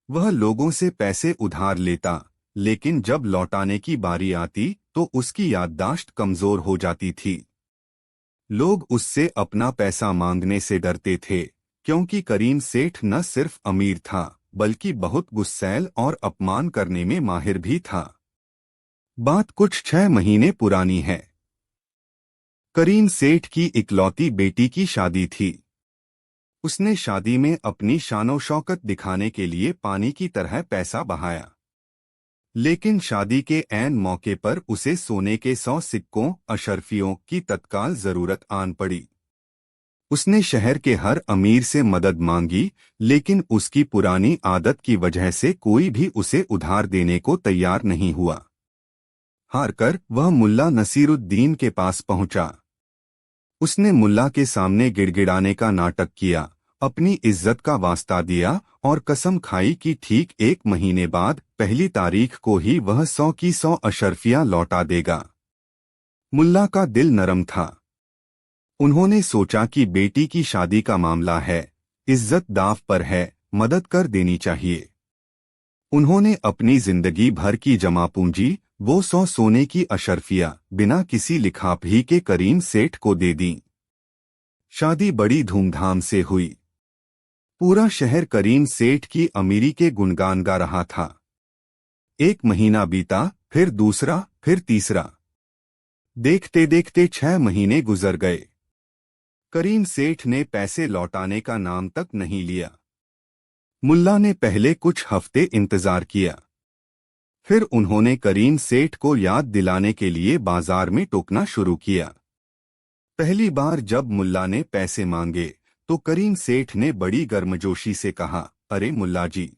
वह लोगों से पैसे उधार लेता, लेकिन जब लौटाने की बारी आती तो उसकी याददाश्त कमजोर हो जाती थी। लोग उससे अपना पैसा मांगने से डरते थे, क्योंकि करीम सेठ न सिर्फ अमीर था, बल्कि बहुत गुस्सैल और अपमान करने में माहिर भी था। बात कुछ 6 महीने पुरानी है। करीम सेठ की इकलौती बेटी की शादी थी। उसने शादी में अपनी शानो शौकत दिखाने के लिए पानी की तरह पैसा बहाया, लेकिन शादी के ऐन मौके पर उसे सोने के 100 सिक्कों, अशर्फियों की तत्काल जरूरत आन पड़ी। उसने शहर के हर अमीर से मदद मांगी, लेकिन उसकी पुरानी आदत की वजह से कोई भी उसे उधार देने को तैयार नहीं हुआ। हारकर वह मुल्ला नसीरुद्दीन के पास पहुंचा। उसने मुल्ला के सामने गिड़गिड़ाने का नाटक किया, अपनी इज्जत का वास्ता दिया और कसम खाई कि ठीक 1 महीने बाद पहली तारीख को ही वह 100 की 100 अशर्फियां लौटा देगा। मुल्ला का दिल नरम था। उन्होंने सोचा कि बेटी की शादी का मामला है, इज्जत दांव पर है, मदद कर देनी चाहिए। उन्होंने अपनी जिंदगी भर की जमा पूंजी, वो 100 सोने की अशर्फियां, बिना किसी लिखापढ़ी के करीम सेठ को दे दी। शादी बड़ी धूमधाम से हुई। पूरा शहर करीम सेठ की अमीरी के गुणगान गा रहा था। 1 महीना बीता, फिर दूसरा, फिर तीसरा। देखते देखते 6 महीने गुजर गए। करीम सेठ ने पैसे लौटाने का नाम तक नहीं लिया। मुल्ला ने पहले कुछ हफ्ते इंतजार किया। फिर उन्होंने करीम सेठ को याद दिलाने के लिए बाजार में टोकना शुरू किया। पहली बार जब मुल्ला ने पैसे मांगे तो करीम सेठ ने बड़ी गर्मजोशी से कहा, अरे मुल्ला जी,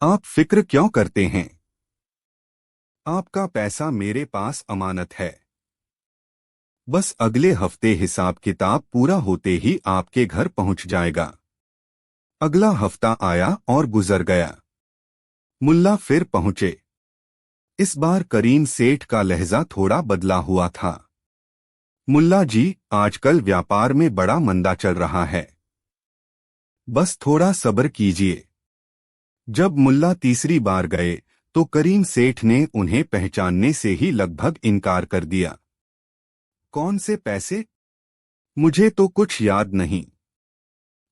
आप फिक्र क्यों करते हैं? आपका पैसा मेरे पास अमानत है। बस अगले हफ्ते हिसाब किताब पूरा होते ही आपके घर पहुंच जाएगा। अगला हफ्ता आया और गुजर गया। मुल्ला फिर पहुंचे। इस बार करीम सेठ का लहजा थोड़ा बदला हुआ था। मुल्ला जी, आजकल व्यापार में बड़ा मंदा चल रहा है, बस थोड़ा सब्र कीजिए। जब मुल्ला तीसरी बार गए तो करीम सेठ ने उन्हें पहचानने से ही लगभग इनकार कर दिया। कौन से पैसे? मुझे तो कुछ याद नहीं।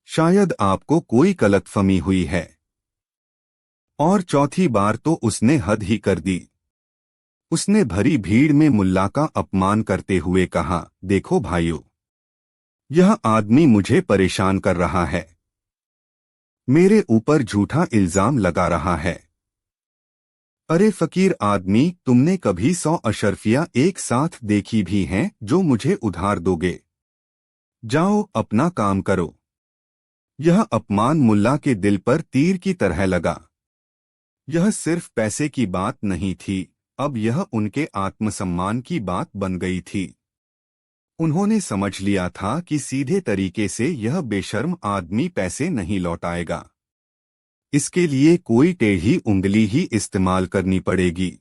शायद आपको कोई गलतफहमी हुई है। और चौथी बार तो उसने हद ही कर दी। उसने भरी भीड़ में मुल्ला का अपमान करते हुए कहा, देखो भाइयों, यह आदमी मुझे परेशान कर रहा है, मेरे ऊपर झूठा इल्जाम लगा रहा है। अरे फकीर आदमी, तुमने कभी 100 अशर्फियां एक साथ देखी भी हैं जो मुझे उधार दोगे? जाओ अपना काम करो। यह अपमान मुल्ला के दिल पर तीर की तरह लगा। यह सिर्फ पैसे की बात नहीं थी, अब यह उनके आत्मसम्मान की बात बन गई थी। उन्होंने समझ लिया था कि सीधे तरीके से यह बेशर्म आदमी पैसे नहीं लौटाएगा। इसके लिए कोई टेढ़ी उंगली ही इस्तेमाल करनी पड़ेगी।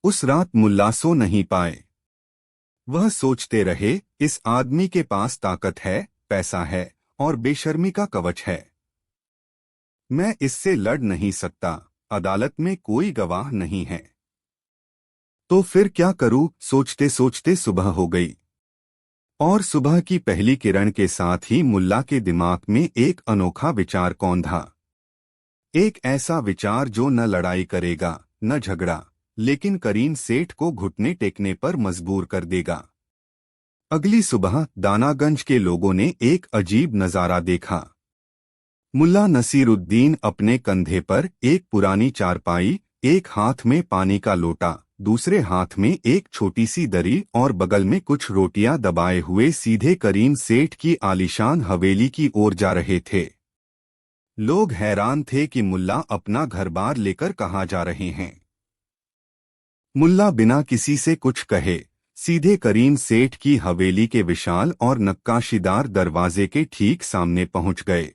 उस रात मुल्ला सो नहीं पाए। वह सोचते रहे, इस आदमी के पास ताकत है, पैसा है और बेशर्मी का कवच है। मैं इससे लड़ नहीं सकता, अदालत में कोई गवाह नहीं है। तो फिर क्या करूं? सोचते सोचते सुबह हो गई। और सुबह की पहली किरण के साथ ही मुल्ला के दिमाग में एक अनोखा विचार कौंधा। एक ऐसा विचार जो न लड़ाई करेगा, न झगड़ा, लेकिन करीम सेठ को घुटने टेकने पर मजबूर कर देगा। अगली सुबह दानागंज के लोगों ने एक अजीब नजारा देखा। मुल्ला नसीरुद्दीन अपने कंधे पर एक पुरानी चारपाई, एक हाथ में पानी का लोटा, दूसरे हाथ में एक छोटी सी दरी और बगल में कुछ रोटियां दबाए हुए सीधे करीम सेठ की आलीशान हवेली की ओर जा रहे थे। लोग हैरान थे कि मुल्ला अपना घर-बार लेकर कहाँ जा रहे हैं। मुल्ला बिना किसी से कुछ कहे सीधे करीम सेठ की हवेली के विशाल और नक्काशीदार दरवाजे के ठीक सामने पहुंच गए।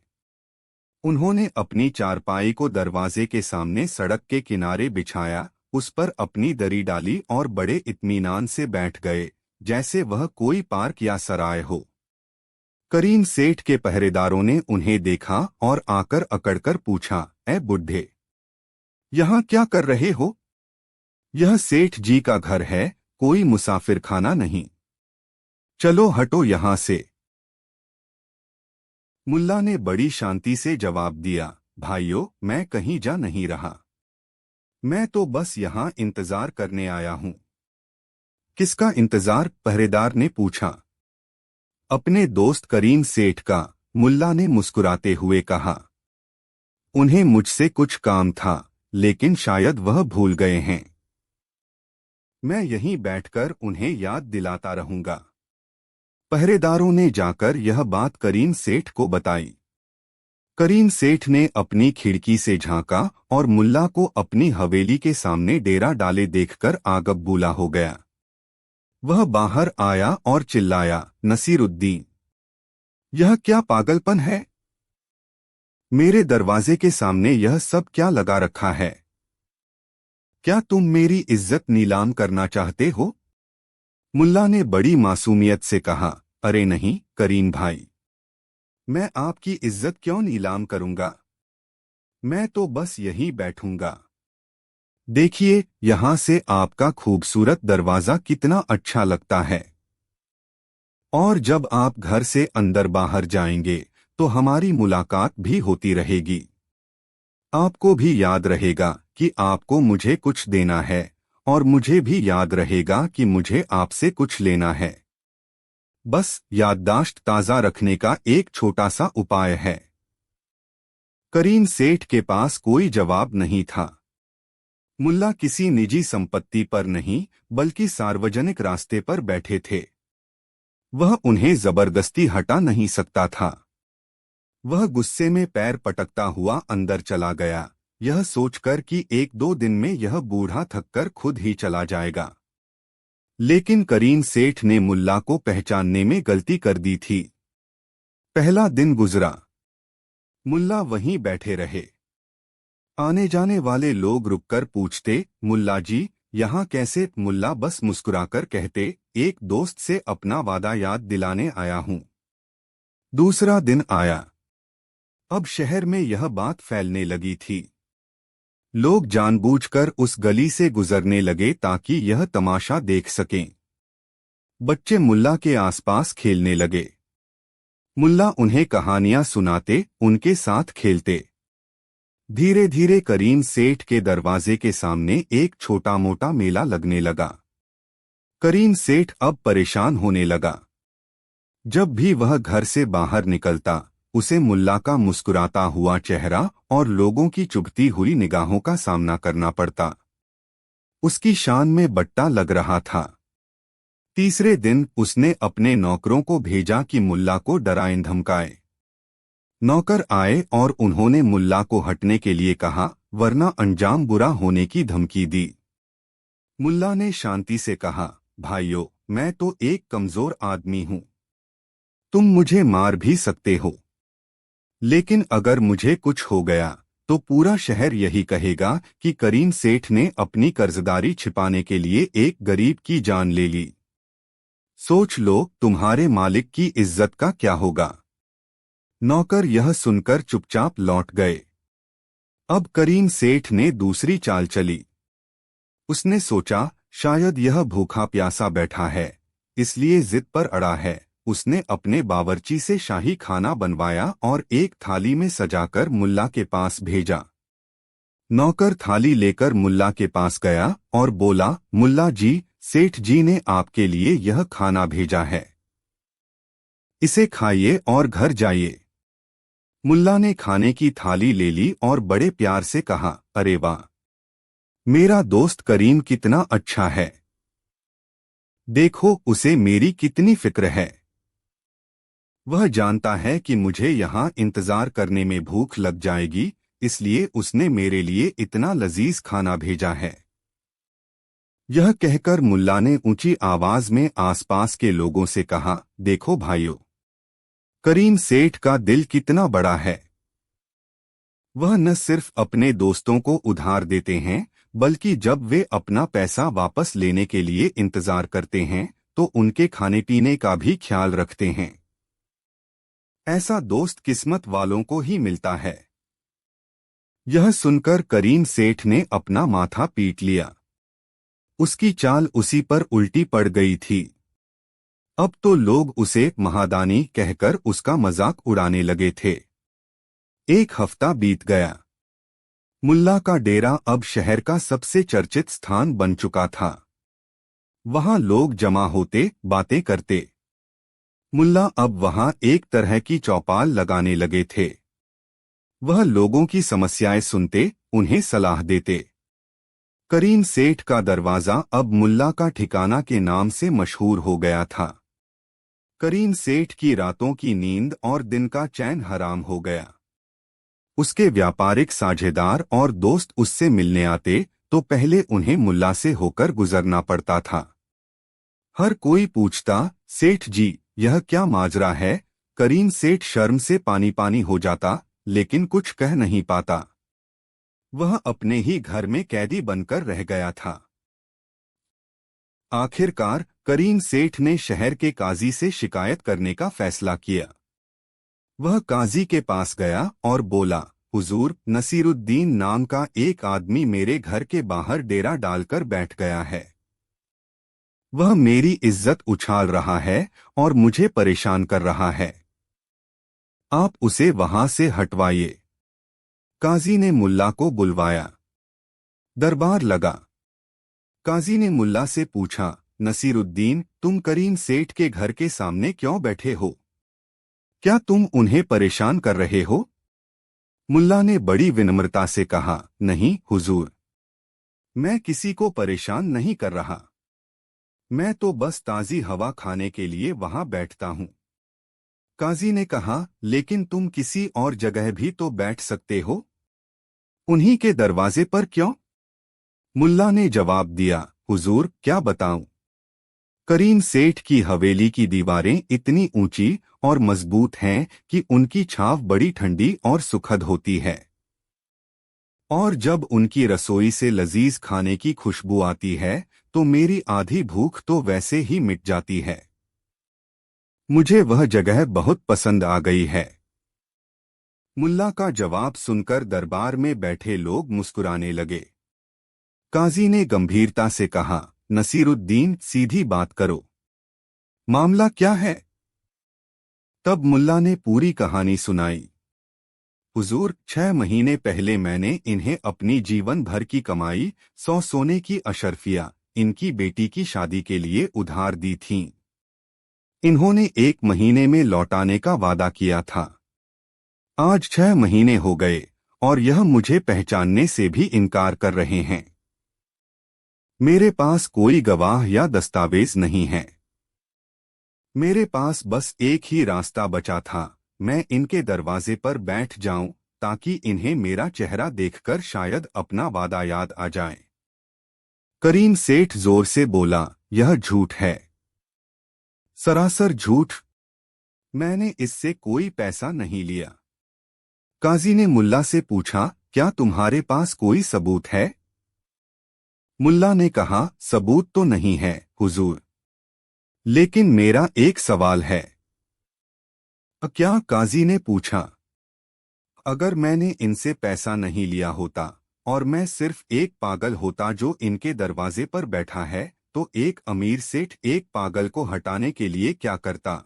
उन्होंने अपनी चारपाई को दरवाजे के सामने सड़क के किनारे बिछाया, उस पर अपनी दरी डाली और बड़े इत्मीनान से बैठ गए, जैसे वह कोई पार्क या सराय हो। करीम सेठ के पहरेदारों ने उन्हें देखा और आकर अकड़कर पूछा, ए बुड्ढे, यहाँ क्या कर रहे हो? यह सेठ जी का घर है, कोई मुसाफिर खाना नहीं। चलो हटो यहाँ से। मुल्ला ने बड़ी शांति से जवाब दिया, भाइयों, मैं कहीं जा नहीं रहा, मैं तो बस यहाँ इंतजार करने आया हूँ। किसका इंतजार? पहरेदार ने पूछा। अपने दोस्त करीम सेठ का, मुल्ला ने मुस्कुराते हुए कहा। उन्हें मुझसे कुछ काम था, लेकिन शायद वह भूल गए हैं। मैं यहीं बैठकर उन्हें याद दिलाता रहूंगा। पहरेदारों ने जाकर यह बात करीम सेठ को बताई। करीम सेठ ने अपनी खिड़की से झांका और मुल्ला को अपनी हवेली के सामने डेरा डाले देखकर आगबबूला हो गया। वह बाहर आया और चिल्लाया, नसीरुद्दीन, यह क्या पागलपन है? मेरे दरवाजे के सामने यह सब क्या लगा रखा है? क्या तुम मेरी इज्जत नीलाम करना चाहते हो? मुल्ला ने बड़ी मासूमियत से कहा, अरे नहीं करीम भाई, मैं आपकी इज्जत क्यों नीलाम करूंगा? मैं तो बस यहीं बैठूंगा। देखिए, यहां से आपका खूबसूरत दरवाजा कितना अच्छा लगता है। और जब आप घर से अंदर बाहर जाएंगे तो हमारी मुलाकात भी होती रहेगी। आपको भी याद रहेगा कि आपको मुझे कुछ देना है और मुझे भी याद रहेगा कि मुझे आपसे कुछ लेना है। बस याददाश्त ताज़ा रखने का एक छोटा सा उपाय है। करीम सेठ के पास कोई जवाब नहीं था। मुल्ला किसी निजी संपत्ति पर नहीं बल्कि सार्वजनिक रास्ते पर बैठे थे। वह उन्हें जबरदस्ती हटा नहीं सकता था। वह गुस्से में पैर पटकता हुआ अंदर चला गया, यह सोचकर कि एक दो दिन में यह बूढ़ा थककर खुद ही चला जाएगा। लेकिन करीम सेठ ने मुल्ला को पहचानने में गलती कर दी थी। पहला दिन गुजरा। मुल्ला वहीं बैठे रहे। आने जाने वाले लोग रुककर पूछते, मुल्ला जी यहाँ कैसे? मुल्ला बस मुस्कुराकर कहते, एक दोस्त से अपना वादा याद दिलाने आया हूँ। दूसरा दिन आया। अब शहर में यह बात फैलने लगी थी। लोग जानबूझकर उस गली से गुजरने लगे ताकि यह तमाशा देख सकें। बच्चे मुल्ला के आसपास खेलने लगे। मुल्ला उन्हें कहानियां सुनाते, उनके साथ खेलते। धीरे धीरे करीम सेठ के दरवाजे के सामने एक छोटा मोटा मेला लगने लगा। करीम सेठ अब परेशान होने लगा। जब भी वह घर से बाहर निकलता उसे मुल्ला का मुस्कुराता हुआ चेहरा और लोगों की चुभती हुई निगाहों का सामना करना पड़ता। उसकी शान में बट्टा लग रहा था। तीसरे दिन उसने अपने नौकरों को भेजा कि मुल्ला को डराएं धमकाए। नौकर आए और उन्होंने मुल्ला को हटने के लिए कहा, वरना अंजाम बुरा होने की धमकी दी। मुल्ला ने शांति से कहा, भाइयों, मैं तो एक कमजोर आदमी हूं। तुम मुझे मार भी सकते हो, लेकिन अगर मुझे कुछ हो गया तो पूरा शहर यही कहेगा कि करीम सेठ ने अपनी कर्जदारी छिपाने के लिए एक गरीब की जान ले ली। सोच लो तुम्हारे मालिक की इज्जत का क्या होगा। नौकर यह सुनकर चुपचाप लौट गए। अब करीम सेठ ने दूसरी चाल चली। उसने सोचा, शायद यह भूखा प्यासा बैठा है, इसलिए जिद पर अड़ा है। उसने अपने बावर्ची से शाही खाना बनवाया और एक थाली में सजाकर मुल्ला के पास भेजा। नौकर थाली लेकर मुल्ला के पास गया और बोला, मुल्ला जी, सेठ जी ने आपके लिए यह खाना भेजा है, इसे खाइए और घर जाइए। मुल्ला ने खाने की थाली ले ली और बड़े प्यार से कहा, अरे वाह, मेरा दोस्त करीम कितना अच्छा है। देखो उसे मेरी कितनी फिक्र है। वह जानता है कि मुझे यहाँ इंतजार करने में भूख लग जाएगी, इसलिए उसने मेरे लिए इतना लजीज खाना भेजा है। यह कहकर मुल्ला ने ऊंची आवाज में आसपास के लोगों से कहा, देखो भाइयों, करीम सेठ का दिल कितना बड़ा है। वह न सिर्फ अपने दोस्तों को उधार देते हैं, बल्कि जब वे अपना पैसा वापस लेने के लिए इंतजार करते हैं तो उनके खाने पीने का भी ख्याल रखते हैं। ऐसा दोस्त किस्मत वालों को ही मिलता है। यह सुनकर करीम सेठ ने अपना माथा पीट लिया। उसकी चाल उसी पर उल्टी पड़ गई थी। अब तो लोग उसे महादानी कहकर उसका मजाक उड़ाने लगे थे। एक हफ्ता बीत गया। मुल्ला का डेरा अब शहर का सबसे चर्चित स्थान बन चुका था। वहां लोग जमा होते, बातें करते। मुल्ला अब वहां एक तरह की चौपाल लगाने लगे थे। वह लोगों की समस्याएं सुनते, उन्हें सलाह देते। करीम सेठ का दरवाजा अब मुल्ला का ठिकाना के नाम से मशहूर हो गया था। करीम सेठ की रातों की नींद और दिन का चैन हराम हो गया। उसके व्यापारिक साझेदार और दोस्त उससे मिलने आते तो पहले उन्हें मुल्ला से होकर गुजरना पड़ता था। हर कोई पूछता, सेठ जी यह क्या माजरा है? करीम सेठ शर्म से पानी पानी हो जाता, लेकिन कुछ कह नहीं पाता। वह अपने ही घर में कैदी बनकर रह गया था। आखिरकार करीम सेठ ने शहर के काजी से शिकायत करने का फैसला किया। वह काजी के पास गया और बोला, हुजूर, नसीरुद्दीन नाम का एक आदमी मेरे घर के बाहर डेरा डालकर बैठ गया है। वह मेरी इज्जत उछाल रहा है और मुझे परेशान कर रहा है। आप उसे वहां से हटवाइए। काजी ने मुल्ला को बुलवाया। दरबार लगा। काजी ने मुल्ला से पूछा, नसीरुद्दीन, तुम करीम सेठ के घर के सामने क्यों बैठे हो? क्या तुम उन्हें परेशान कर रहे हो? मुल्ला ने बड़ी विनम्रता से कहा, नहीं हुजूर, मैं किसी को परेशान नहीं कर रहा। मैं तो बस ताज़ी हवा खाने के लिए वहां बैठता हूं। काजी ने कहा, लेकिन तुम किसी और जगह भी तो बैठ सकते हो, उन्हीं के दरवाजे पर क्यों? मुल्ला ने जवाब दिया, हुजूर, क्या बताऊं? करीम सेठ की हवेली की दीवारें इतनी ऊंची और मजबूत हैं कि उनकी छाव बड़ी ठंडी और सुखद होती है। और जब उनकी रसोई से लजीज खाने की खुशबू आती है तो मेरी आधी भूख तो वैसे ही मिट जाती है। मुझे वह जगह बहुत पसंद आ गई है। मुल्ला का जवाब सुनकर दरबार में बैठे लोग मुस्कुराने लगे। काजी ने गंभीरता से कहा, नसीरुद्दीन, सीधी बात करो, मामला क्या है? तब मुल्ला ने पूरी कहानी सुनाई। हुजूर, 6 महीने पहले मैंने इन्हें अपनी जीवन भर की कमाई 100 सोने की अशर्फिया इनकी बेटी की शादी के लिए उधार दी थीं। इन्होंने 1 महीने में लौटाने का वादा किया था। आज 6 महीने हो गए और यह मुझे पहचानने से भी इनकार कर रहे हैं। मेरे पास कोई गवाह या दस्तावेज नहीं है। मेरे पास बस एक ही रास्ता बचा था, मैं इनके दरवाजे पर बैठ जाऊं ताकि इन्हें मेरा चेहरा देखकर शायद अपना वादा याद आ जाए। करीम सेठ जोर से बोला, यह झूठ है, सरासर झूठ। मैंने इससे कोई पैसा नहीं लिया। काजी ने मुल्ला से पूछा, क्या तुम्हारे पास कोई सबूत है? मुल्ला ने कहा, सबूत तो नहीं है हुजूर, लेकिन मेरा एक सवाल है। क्या? काजी ने पूछा। अगर मैंने इनसे पैसा नहीं लिया होता और मैं सिर्फ एक पागल होता जो इनके दरवाजे पर बैठा है, तो एक अमीर सेठ एक पागल को हटाने के लिए क्या करता?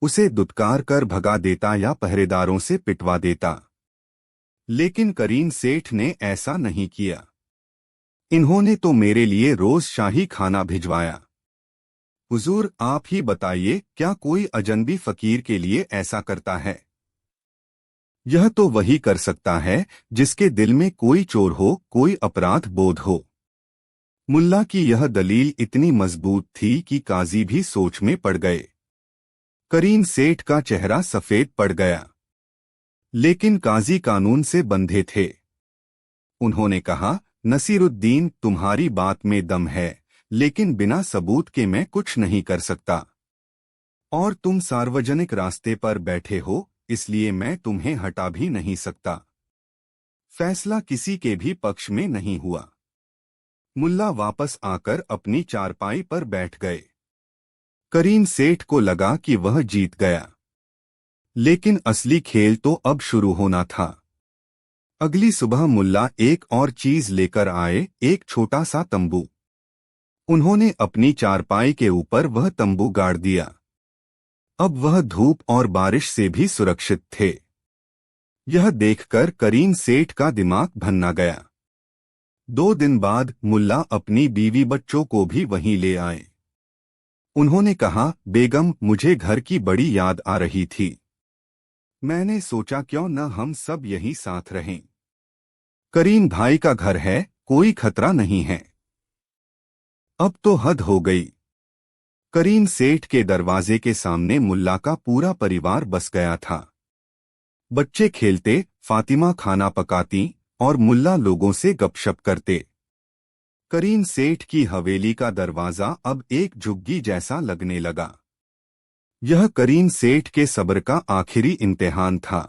उसे दुत्कार कर भगा देता या पहरेदारों से पिटवा देता। लेकिन करीम सेठ ने ऐसा नहीं किया। इन्होंने तो मेरे लिए रोज शाही खाना भिजवाया। हुजूर, आप ही बताइए, क्या कोई अजनबी फकीर के लिए ऐसा करता है? यह तो वही कर सकता है जिसके दिल में कोई चोर हो, कोई अपराध बोध हो। मुल्ला की यह दलील इतनी मजबूत थी कि काजी भी सोच में पड़ गए। करीम सेठ का चेहरा सफेद पड़ गया, लेकिन काजी कानून से बंधे थे। उन्होंने कहा, नसीरुद्दीन, तुम्हारी बात में दम है, लेकिन बिना सबूत के मैं कुछ नहीं कर सकता। और तुम सार्वजनिक रास्ते पर बैठे हो, इसलिए मैं तुम्हें हटा भी नहीं सकता। फैसला किसी के भी पक्ष में नहीं हुआ। मुल्ला वापस आकर अपनी चारपाई पर बैठ गए। करीम सेठ को लगा कि वह जीत गया, लेकिन असली खेल तो अब शुरू होना था। अगली सुबह मुल्ला एक और चीज लेकर आए, एक छोटा सा तंबू। उन्होंने अपनी चारपाई के ऊपर वह तंबू गाड़ दिया। अब वह धूप और बारिश से भी सुरक्षित थे। यह देखकर करीम सेठ का दिमाग भन्ना गया। 2 दिन बाद मुल्ला अपनी बीवी बच्चों को भी वहीं ले आए। उन्होंने कहा, बेगम, मुझे घर की बड़ी याद आ रही थी। मैंने सोचा क्यों न हम सब यहीं साथ रहें। करीम भाई का घर है, कोई खतरा नहीं है। अब तो हद हो गई। करीम सेठ के दरवाजे के सामने मुल्ला का पूरा परिवार बस गया था। बच्चे खेलते, फातिमा खाना पकाती और मुल्ला लोगों से गपशप करते। करीम सेठ की हवेली का दरवाजा अब एक झुग्गी जैसा लगने लगा। यह करीम सेठ के सब्र का आखिरी इम्तिहान था।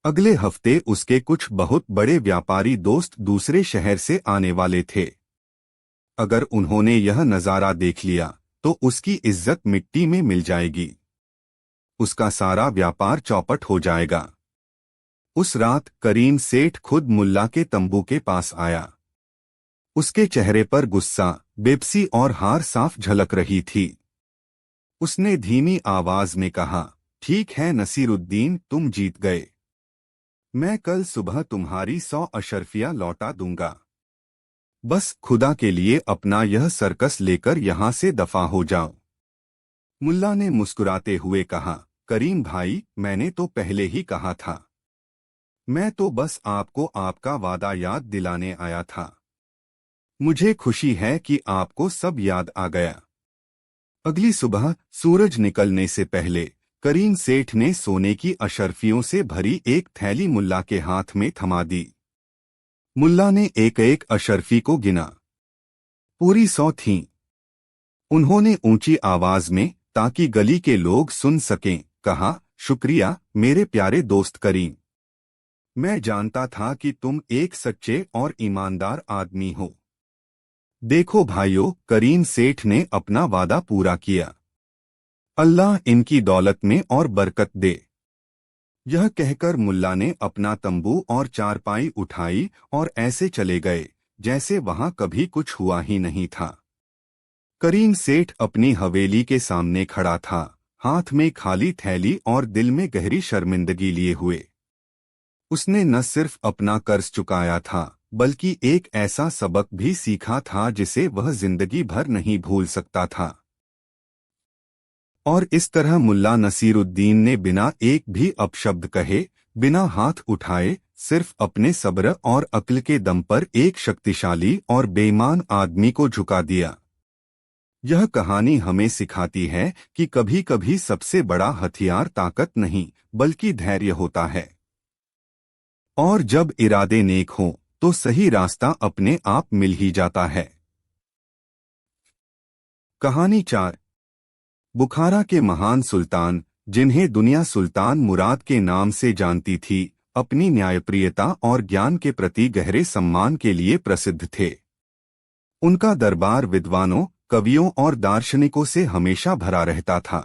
अगले हफ्ते उसके कुछ बहुत बड़े व्यापारी दोस्त दूसरे शहर से आने वाले थे। अगर उन्होंने यह नजारा देख लिया तो उसकी इज्जत मिट्टी में मिल जाएगी। उसका सारा व्यापार चौपट हो जाएगा। उस रात करीम सेठ खुद मुल्ला के तंबू के पास आया। उसके चेहरे पर गुस्सा, बेबसी और हार साफ झलक रही थी। उसने धीमी आवाज में कहा, ठीक है नसीरुद्दीन, तुम जीत गए। मैं कल सुबह तुम्हारी 100 अशर्फिया लौटा दूंगा। बस खुदा के लिए अपना यह सर्कस लेकर यहां से दफा हो जाओ। मुल्ला ने मुस्कुराते हुए कहा, करीम भाई, मैंने तो पहले ही कहा था। मैं तो बस आपको आपका वादा याद दिलाने आया था। मुझे खुशी है कि आपको सब याद आ गया। अगली सुबह सूरज निकलने से पहले करीम सेठ ने सोने की अशर्फियों से भरी एक थैली मुल्ला के हाथ में थमा दी। मुल्ला ने एक एक अशर्फी को गिना। पूरी 100 थीं। उन्होंने ऊंची आवाज में, ताकि गली के लोग सुन सकें, कहा, शुक्रिया मेरे प्यारे दोस्त करीम। मैं जानता था कि तुम एक सच्चे और ईमानदार आदमी हो। देखो भाइयों, करीम सेठ ने अपना वादा पूरा किया। अल्लाह इनकी दौलत में और बरकत दे। यह कहकर मुल्ला ने अपना तंबू और चारपाई उठाई और ऐसे चले गए जैसे वहां कभी कुछ हुआ ही नहीं था। करीम सेठ अपनी हवेली के सामने खड़ा था, हाथ में खाली थैली और दिल में गहरी शर्मिंदगी लिए हुए। उसने न सिर्फ अपना कर्ज चुकाया था, बल्कि एक ऐसा सबक भी सीखा था जिसे वह जिंदगी भर नहीं भूल सकता था। और इस तरह मुल्ला नसीरुद्दीन ने बिना एक भी अपशब्द कहे, बिना हाथ उठाए, सिर्फ अपने सब्र और अक्ल के दम पर एक शक्तिशाली और बेईमान आदमी को झुका दिया। यह कहानी हमें सिखाती है कि कभी कभी सबसे बड़ा हथियार ताकत नहीं, बल्कि धैर्य होता है। और जब इरादे नेक हों तो सही रास्ता अपने आप मिल ही जाता है। कहानी 4। बुखारा के महान सुल्तान, जिन्हें दुनिया सुल्तान मुराद के नाम से जानती थी, अपनी न्यायप्रियता और ज्ञान के प्रति गहरे सम्मान के लिए प्रसिद्ध थे। उनका दरबार विद्वानों, कवियों और दार्शनिकों से हमेशा भरा रहता था।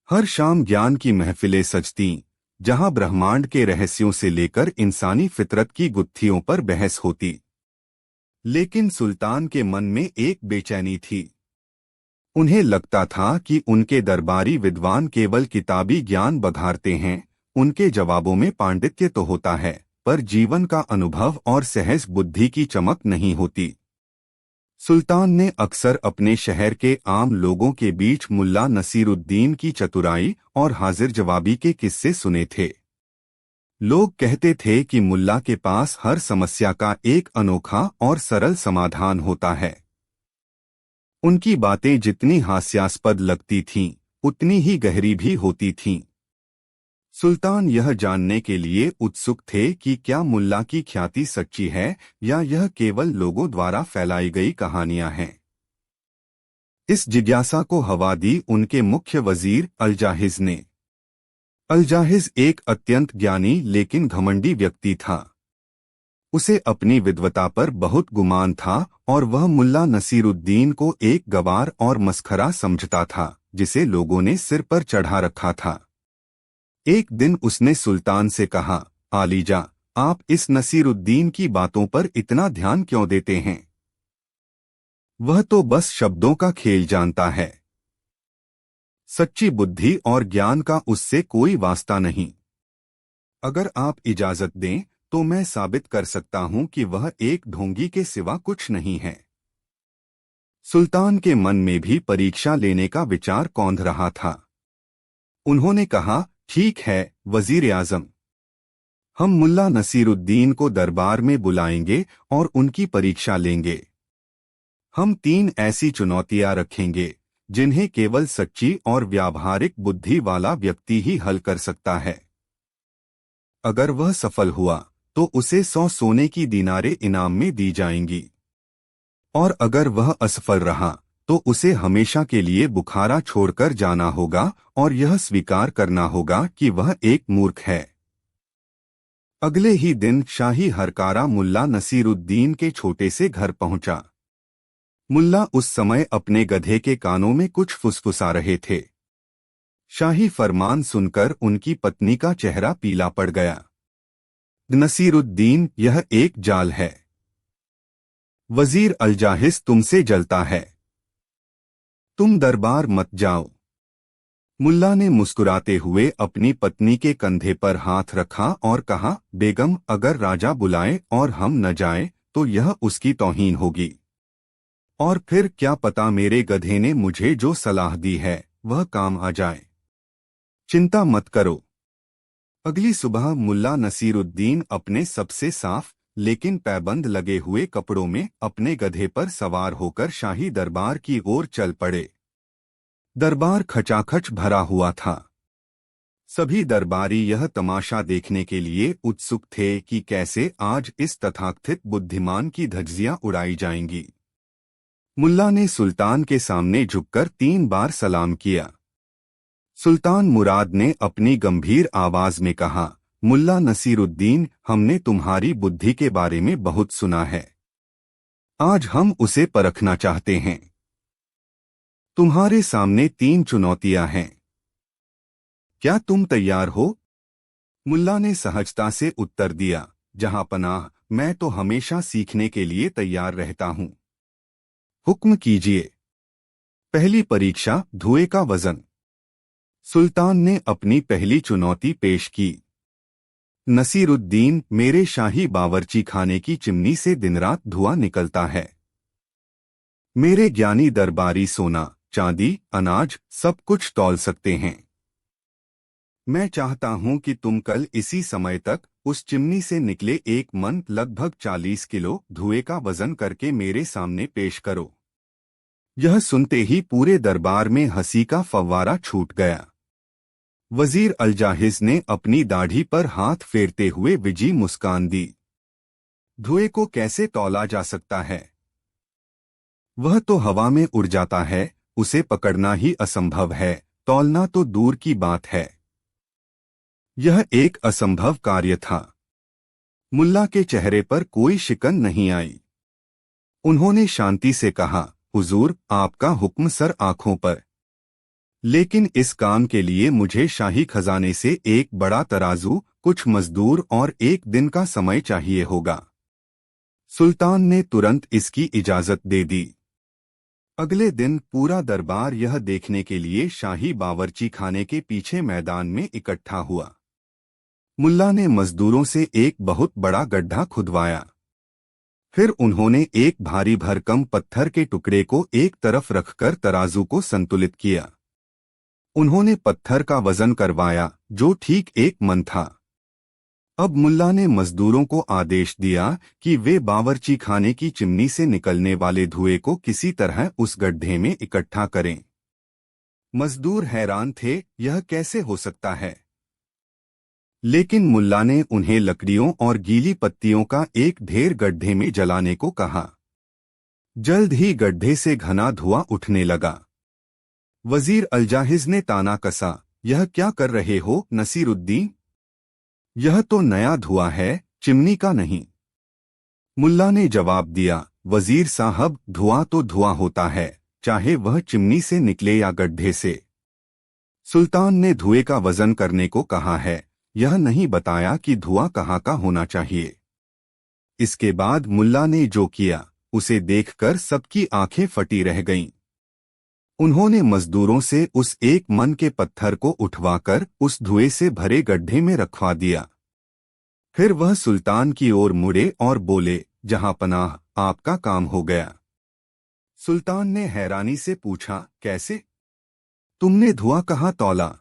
हर शाम ज्ञान की महफिलें सजतीं, जहां ब्रह्मांड के रहस्यों से लेकर इंसानी फितरत की गुत्थियों पर बहस होती। लेकिन सुल्तान के मन में एक बेचैनी थी। उन्हें लगता था कि उनके दरबारी विद्वान केवल किताबी ज्ञान बघारते हैं। उनके जवाबों में पांडित्य तो होता है, पर जीवन का अनुभव और सहज बुद्धि की चमक नहीं होती। सुल्तान ने अक्सर अपने शहर के आम लोगों के बीच मुल्ला नसीरुद्दीन की चतुराई और हाजिर जवाबी के किस्से सुने थे। लोग कहते थे कि मुल्ला के पास हर समस्या का एक अनोखा और सरल समाधान होता है। उनकी बातें जितनी हास्यास्पद लगती थीं, उतनी ही गहरी भी होती थीं। सुल्तान यह जानने के लिए उत्सुक थे कि क्या मुल्ला की ख्याति सच्ची है या यह केवल लोगों द्वारा फैलाई गई कहानियां हैं। इस जिज्ञासा को हवा दी उनके मुख्य वजीर अलजाहिज ने। अलजाहिज एक अत्यंत ज्ञानी लेकिन घमंडी व्यक्ति था। उसे अपनी विद्वता पर बहुत गुमान था और वह मुल्ला नसीरुद्दीन को एक गवार और मस्खरा समझता था, जिसे लोगों ने सिर पर चढ़ा रखा था। एक दिन उसने सुल्तान से कहा, आलीजा, आप इस नसीरुद्दीन की बातों पर इतना ध्यान क्यों देते हैं? वह तो बस शब्दों का खेल जानता है। सच्ची बुद्धि और ज्ञान का उससे कोई वास्ता नहीं। अगर आप इजाजत दें तो मैं साबित कर सकता हूं कि वह एक ढोंगी के सिवा कुछ नहीं है। सुल्तान के मन में भी परीक्षा लेने का विचार कौंध रहा था। उन्होंने कहा, ठीक है वजीर आजम, हम मुल्ला नसीरुद्दीन को दरबार में बुलाएंगे और उनकी परीक्षा लेंगे। हम 3 ऐसी चुनौतियां रखेंगे जिन्हें केवल सच्ची और व्यावहारिक बुद्धि वाला व्यक्ति ही हल कर सकता है। अगर वह सफल हुआ तो उसे 100 सोने की दीनारें इनाम में दी जाएंगी, और अगर वह असफल रहा तो उसे हमेशा के लिए बुखारा छोड़कर जाना होगा और यह स्वीकार करना होगा कि वह एक मूर्ख है। अगले ही दिन शाही हरकारा मुल्ला नसीरुद्दीन के छोटे से घर पहुंचा। मुल्ला उस समय अपने गधे के कानों में कुछ फुसफुसा रहे थे। शाही फरमान सुनकर उनकी पत्नी का चेहरा पीला पड़ गया। नसीरुद्दीन, यह एक जाल है। वजीर अलजाहिस तुमसे जलता है। तुम दरबार मत जाओ। मुल्ला ने मुस्कुराते हुए अपनी पत्नी के कंधे पर हाथ रखा और कहा, बेगम, अगर राजा बुलाए और हम न जाएं तो यह उसकी तौहीन होगी, और फिर क्या पता मेरे गधे ने मुझे जो सलाह दी है वह काम आ जाए। चिंता मत करो। अगली सुबह मुल्ला नसीरुद्दीन अपने सबसे साफ लेकिन पैबंद लगे हुए कपड़ों में अपने गधे पर सवार होकर शाही दरबार की ओर चल पड़े। दरबार खचाखच भरा हुआ था। सभी दरबारी यह तमाशा देखने के लिए उत्सुक थे कि कैसे आज इस तथाकथित बुद्धिमान की धज्जियां उड़ाई जाएंगी। मुल्ला ने सुल्तान के सामने झुककर 3 बार सलाम किया। सुल्तान मुराद ने अपनी गंभीर आवाज में कहा, मुल्ला नसीरुद्दीन, हमने तुम्हारी बुद्धि के बारे में बहुत सुना है। आज हम उसे परखना चाहते हैं। तुम्हारे सामने 3 चुनौतियां हैं। क्या तुम तैयार हो? मुल्ला ने सहजता से उत्तर दिया, जहां पनाह, मैं तो हमेशा सीखने के लिए तैयार रहता हूं। हुक्म कीजिए। पहली परीक्षा, धुएं का वजन। सुल्तान ने अपनी पहली चुनौती पेश की। नसीरुद्दीन, मेरे शाही बावर्ची खाने की चिमनी से दिन रात धुआं निकलता है। मेरे ज्ञानी दरबारी सोना, चांदी, अनाज सब कुछ तौल सकते हैं। मैं चाहता हूं कि तुम कल इसी समय तक उस चिमनी से निकले एक मन लगभग 40 किलो धुएं का वजन करके मेरे सामने पेश करो। यह सुनते ही पूरे दरबार में हंसी का फव्वारा छूट गया। वजीर अलजाहिज ने अपनी दाढ़ी पर हाथ फेरते हुए विजी मुस्कान दी। धुएं को कैसे तौला जा सकता है? वह तो हवा में उड़ जाता है, उसे पकड़ना ही असंभव है, तौलना तो दूर की बात है। यह एक असंभव कार्य था। मुल्ला के चेहरे पर कोई शिकन नहीं आई। उन्होंने शांति से कहा, हुजूर, आपका हुक्म सर आंखों पर। लेकिन इस काम के लिए मुझे शाही खजाने से एक बड़ा तराजू, कुछ मजदूर और 1 दिन का समय चाहिए होगा। सुल्तान ने तुरंत इसकी इजाजत दे दी। अगले दिन पूरा दरबार यह देखने के लिए शाही बावर्ची खाने के पीछे मैदान में इकट्ठा हुआ। मुल्ला ने मजदूरों से एक बहुत बड़ा गड्ढा खुदवाया। फिर उन्होंने एक भारी भरकम पत्थर के टुकड़े को एक तरफ रखकर तराजू को संतुलित किया। उन्होंने पत्थर का वजन करवाया, जो ठीक 1 मन था। अब मुल्ला ने मजदूरों को आदेश दिया कि वे बावर्ची खाने की चिमनी से निकलने वाले धुएं को किसी तरह उस गड्ढे में इकट्ठा करें। मजदूर हैरान थे, यह कैसे हो सकता है? लेकिन मुल्ला ने उन्हें लकड़ियों और गीली पत्तियों का एक ढेर गड्ढे में जलाने को कहा। जल्द ही गड्ढे से घना धुआं उठने लगा। वजीर अलजाहिज ने ताना कसा, यह क्या कर रहे हो नसीरुद्दीन? यह तो नया धुआं है, चिमनी का नहीं। मुल्ला ने जवाब दिया, वजीर साहब, धुआं तो धुआं होता है, चाहे वह चिमनी से निकले या गड्ढे से। सुल्तान ने धुएं का वजन करने को कहा है, यह नहीं बताया कि धुआं कहाँ का होना चाहिए। इसके बाद मुल्ला ने जो किया, उसे देखकर सबकी आंखें फटी रह गईं। उन्होंने मजदूरों से उस 1 मन के पत्थर को उठवाकर उस धुएं से भरे गड्ढे में रखवा दिया। फिर वह सुल्तान की ओर मुड़े और बोले, जहां पनाह, आपका काम हो गया। सुल्तान ने हैरानी से पूछा, कैसे? तुमने धुआं कहाँ तौला?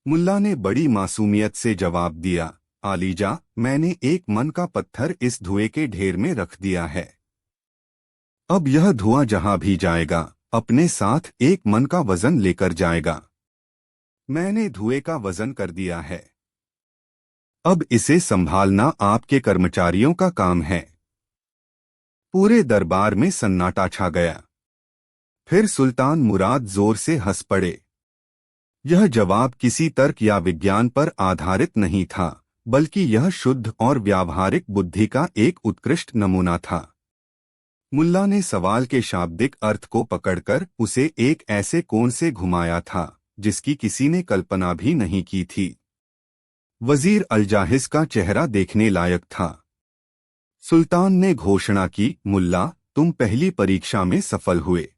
मुल्ला ने बड़ी मासूमियत से जवाब दिया, आलीजा, मैंने 1 मन का पत्थर इस धुएं के ढेर में रख दिया है। अब यह धुआं जहां भी जाएगा, अपने साथ 1 मन का वजन लेकर जाएगा। मैंने धुएं का वजन कर दिया है। अब इसे संभालना आपके कर्मचारियों का काम है। पूरे दरबार में सन्नाटा छा गया। फिर सुल्तान मुराद जोर से हंस पड़े। यह जवाब किसी तर्क या विज्ञान पर आधारित नहीं था, बल्कि यह शुद्ध और व्यावहारिक बुद्धि का एक उत्कृष्ट नमूना था। मुल्ला ने सवाल के शाब्दिक अर्थ को पकड़कर उसे एक ऐसे कोण से घुमाया था जिसकी किसी ने कल्पना भी नहीं की थी। वजीर अलजाहिज का चेहरा देखने लायक था। सुल्तान ने घोषणा की, मुल्ला, तुम पहली परीक्षा में सफल हुए।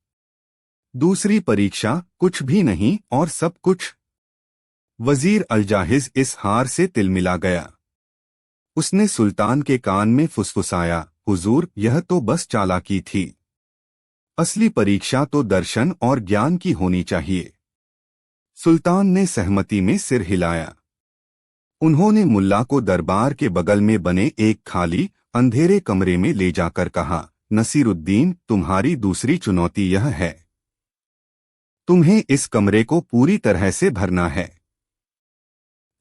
दूसरी परीक्षा कुछ भी नहीं और सब कुछ। वजीर अलजाहिज इस हार से तिलमिला गया। उसने सुल्तान के कान में फुसफुसाया, हुजूर, यह तो बस चालाकी थी। असली परीक्षा तो दर्शन और ज्ञान की होनी चाहिए। सुल्तान ने सहमति में सिर हिलाया। उन्होंने मुल्ला को दरबार के बगल में बने एक खाली अंधेरे कमरे में ले जाकर कहा, नसीरुद्दीन, तुम्हारी दूसरी चुनौती यह है। तुम्हें इस कमरे को पूरी तरह से भरना है।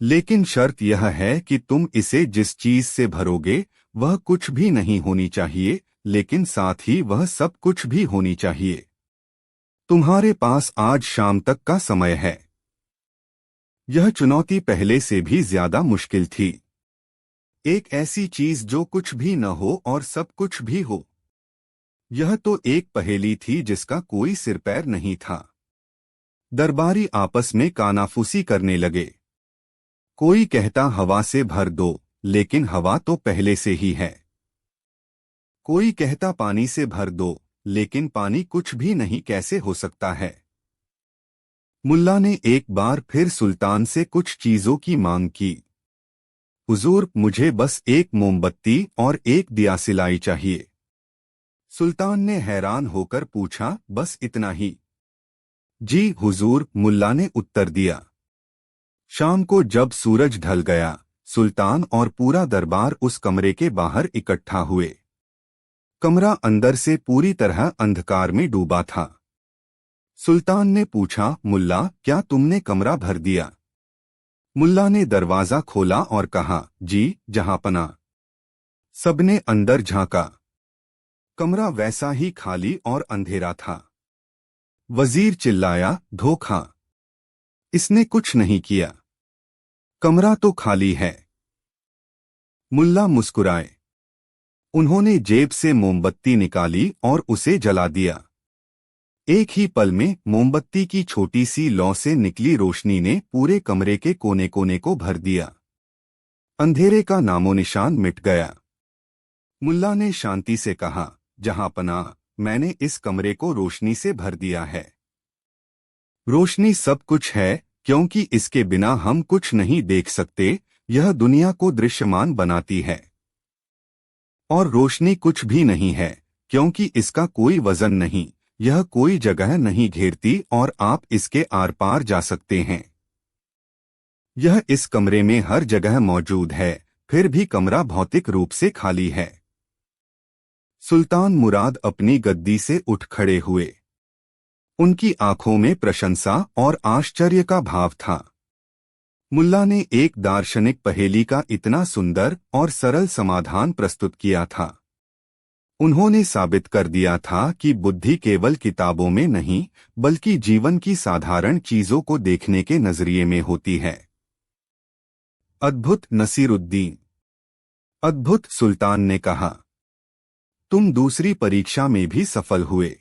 लेकिन शर्त यह है कि तुम इसे जिस चीज से भरोगे वह कुछ भी नहीं होनी चाहिए, लेकिन साथ ही वह सब कुछ भी होनी चाहिए। तुम्हारे पास आज शाम तक का समय है। यह चुनौती पहले से भी ज्यादा मुश्किल थी। एक ऐसी चीज जो कुछ भी न हो और सब कुछ भी हो। यह तो एक पहेली थी जिसका कोई सिर पैर नहीं था। दरबारी आपस में कानाफूसी करने लगे। कोई कहता हवा से भर दो, लेकिन हवा तो पहले से ही है। कोई कहता पानी से भर दो, लेकिन पानी कुछ भी नहीं कैसे हो सकता है। मुल्ला ने एक बार फिर सुल्तान से कुछ चीजों की मांग की। हुजूर, मुझे बस एक मोमबत्ती और एक दिया सिलाई चाहिए। सुल्तान ने हैरान होकर पूछा, बस इतना ही? जी हुजूर, मुल्ला ने उत्तर दिया। शाम को जब सूरज ढल गया, सुल्तान और पूरा दरबार उस कमरे के बाहर इकट्ठा हुए। कमरा अंदर से पूरी तरह अंधकार में डूबा था। सुल्तान ने पूछा, मुल्ला, क्या तुमने कमरा भर दिया? मुल्ला ने दरवाजा खोला और कहा, जी जहांपना। सबने अंदर झांका। कमरा वैसा ही खाली और अंधेरा था। वजीर चिल्लाया, धोखा! इसने कुछ नहीं किया। कमरा तो खाली है। मुल्ला मुस्कुराए। उन्होंने जेब से मोमबत्ती निकाली और उसे जला दिया। एक ही पल में मोमबत्ती की छोटी सी लौ से निकली रोशनी ने पूरे कमरे के कोने कोने को भर दिया। अंधेरे का नामोनिशान मिट गया। मुल्ला ने शांति से कहा, जहांपनाह, मैंने इस कमरे को रोशनी से भर दिया है। रोशनी सब कुछ है, क्योंकि इसके बिना हम कुछ नहीं देख सकते। यह दुनिया को दृश्यमान बनाती है। और रोशनी कुछ भी नहीं है, क्योंकि इसका कोई वजन नहीं, यह कोई जगह नहीं घेरती और आप इसके आर पार जा सकते हैं। यह इस कमरे में हर जगह मौजूद है, फिर भी कमरा भौतिक रूप से खाली है। सुल्तान मुराद अपनी गद्दी से उठ खड़े हुए। उनकी आंखों में प्रशंसा और आश्चर्य का भाव था। मुल्ला ने एक दार्शनिक पहेली का इतना सुंदर और सरल समाधान प्रस्तुत किया था। उन्होंने साबित कर दिया था कि बुद्धि केवल किताबों में नहीं, बल्कि जीवन की साधारण चीजों को देखने के नजरिए में होती है। अद्भुत नसीरुद्दीन! अद्भुत! सुल्तान ने कहा। तुम दूसरी परीक्षा में भी सफल हुए।